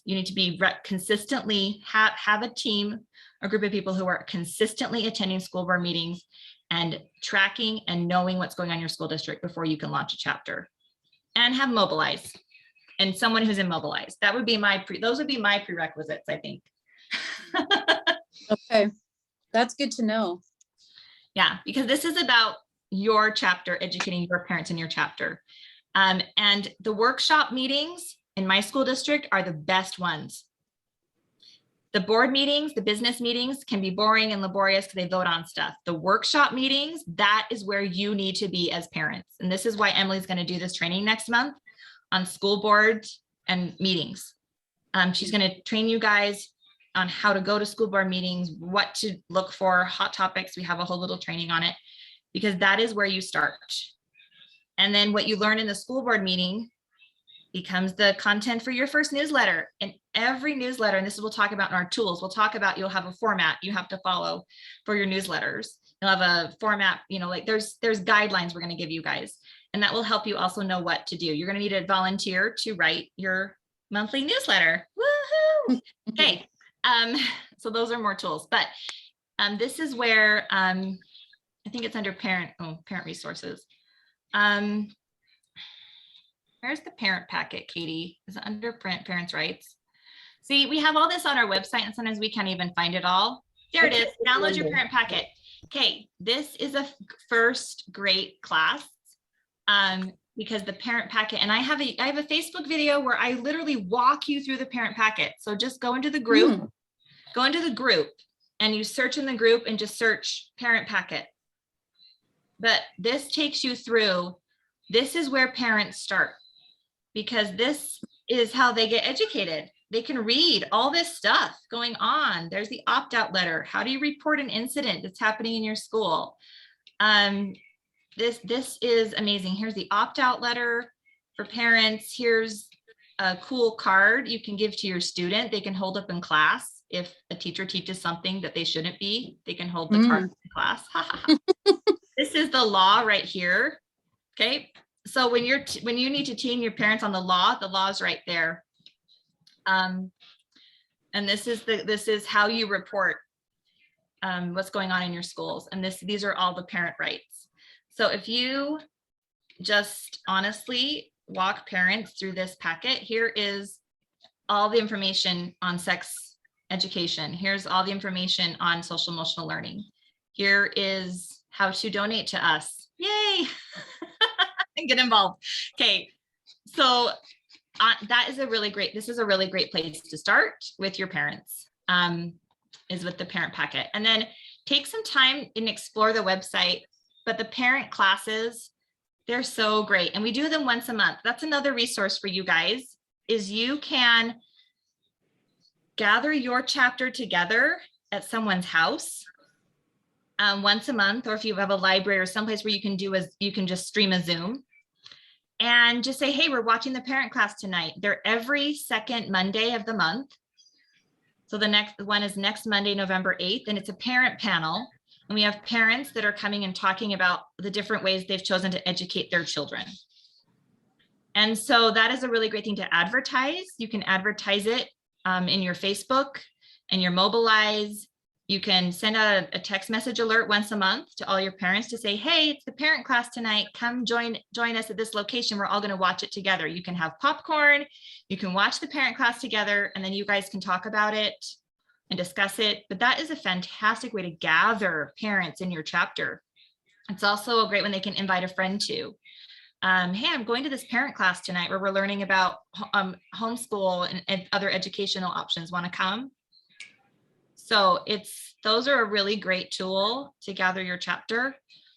need to be consistently have a team, a group of people who are consistently attending school board meetings and tracking and knowing what's going on in your school district before you can launch a chapter, and have Mobilize and someone who's in Mobilize. That would be those would be my prerequisites, I think. Okay, that's good to know. Yeah, because this is about your chapter, educating your parents in your chapter. And the workshop meetings in my school district are the best ones. The board meetings, the business meetings can be boring and laborious because they vote on stuff. The workshop meetings, that is where you need to be as parents. And this is why Emily's going to do this training next month on school boards and meetings. She's going to train you guys on how to go to school board meetings, what to look for, hot topics. We have a whole little training on it, because that is where you start. And then what you learn in the school board meeting becomes the content for your first newsletter. And every newsletter, and this is we'll talk about in our tools, we'll talk about, you'll have a format you have to follow for your newsletters. You'll have a format, like there's guidelines we're going to give you guys, and that will help you also know what to do. You're going to need a volunteer to write your monthly newsletter. Woohoo! Okay. So those are more tools, but this is where I think it's under parent resources. Where's the parent packet, Katie? Is it under parents' rights? See, we have all this on our website, and sometimes we can't even find it all. There it is. Download your parent packet. Okay, this is a first great class because the parent packet, and I have a Facebook video where I literally walk you through the parent packet. So just go into the group, and you search in the group and just search parent packet. But this takes you through, this is where parents start, because this is how they get educated. They can read all this stuff going on. There's the opt-out letter. How do you report an incident that's happening in your school? This is amazing. Here's the opt-out letter for parents. Here's a cool card you can give to your student. They can hold up in class. If a teacher teaches something that they shouldn't be, they can hold the card in class. This is the law right here. Okay. So when you need to team your parents on the law is right there. And this is how you report what's going on in your schools. And these are all the parent rights. So if you just honestly walk parents through this packet, here is all the information on sex education. Here's all the information on social emotional learning. Here is how to donate to us. Yay! And get involved. Okay, so this is a really great place to start with your parents, is with the parent packet. And then take some time and explore the website. But the parent classes, they're so great. And we do them once a month. That's another resource for you guys, is you can gather your chapter together at someone's house once a month, or if you have a library or someplace where you can just stream a Zoom and just say, hey, we're watching the parent class tonight. They're every second Monday of the month. So the next one is next Monday, November 8th, and it's a parent panel. And we have parents that are coming and talking about the different ways they've chosen to educate their children. And so that is a really great thing to advertise. You can advertise it in your Facebook and your Mobilize. You can send out a text message alert once a month to all your parents to say, hey, it's the parent class tonight. Come join us at this location. We're all going to watch it together. You can have popcorn. You can watch the parent class together, and then you guys can talk about it and discuss it. But that is a fantastic way to gather parents in your chapter. It's also a great one they can invite a friend to. Hey, I'm going to this parent class tonight where we're learning about homeschool and other educational options. Want to come? So those are a really great tool to gather your chapter.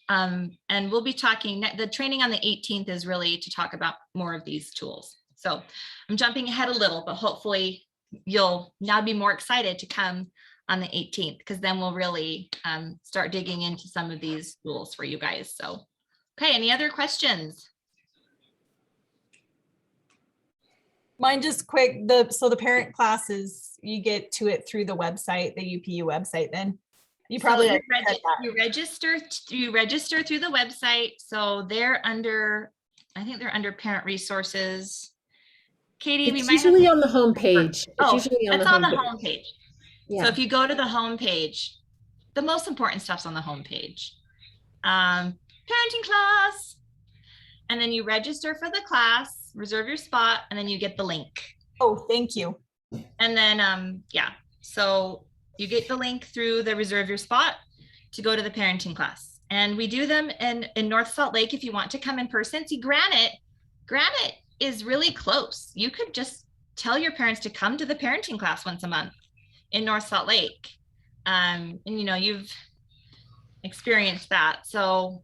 And we'll be talking, the training on the 18th is really to talk about more of these tools. So I'm jumping ahead a little, but hopefully you'll now be more excited to come on the 18th, because then we'll really start digging into some of these tools for you guys. So, okay, any other questions? Mine just quick, so the parent classes, you get to it through the website, the UPU website then? You probably So already said that. you register through the website. So they're under, I think they're under parent resources. Katie, we It's might have. usually on the homepage. It's Oh, usually on it's the on the homepage. homepage. Yeah. So if you go to the homepage, the most important stuff's on the homepage. Parenting class. And then you register for the class, reserve your spot, and then you get the link. Oh, thank you. And then, yeah, so you get the link through the reserve your spot to go to the parenting class. And we do them in North Salt Lake if you want to come in person. See, Granite is really close. You could just tell your parents to come to the parenting class once a month in North Salt Lake. And you know, you've experienced that. So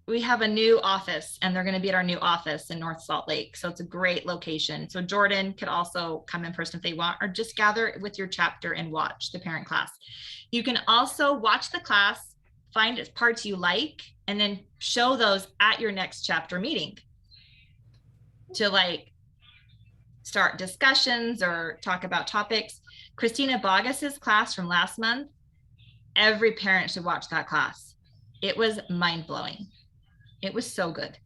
we have a new office, and they're going to be at our new office in North Salt Lake. So it's a great location. So Jordan could also come in person if they want, or just gather with your chapter and watch the parent class. You can also watch the class, find parts you like, and then show those at your next chapter meeting to like start discussions or talk about topics. Christina Bogus's class from last month, every parent should watch that class. It was mind-blowing. It was so good.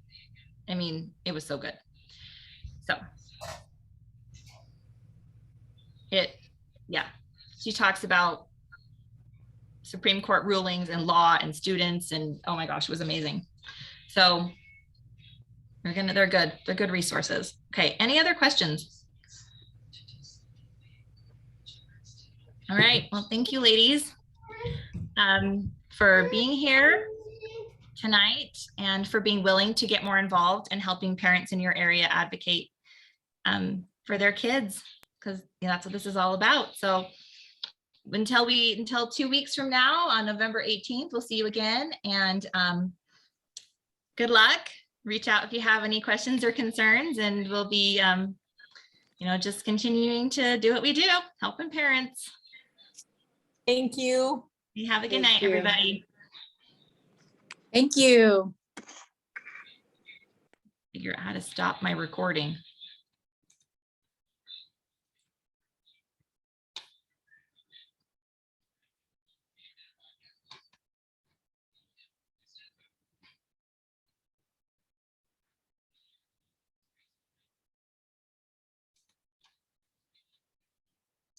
I mean, it was so good. So yeah, she talks about Supreme Court rulings and law and students, and oh my gosh, it was amazing. So they're good. They're good resources. Okay, any other questions? All right, well, thank you, ladies, for being here tonight and for being willing to get more involved and helping parents in your area advocate for their kids, because that's what this is all about. So until 2 weeks from now on November 18th, we'll see you again, and good luck. Reach out if you have any questions or concerns, and we'll be just continuing to do what we do, helping parents. Thank you. You have a good night, everybody. Thank you. Figure out how to stop my recording.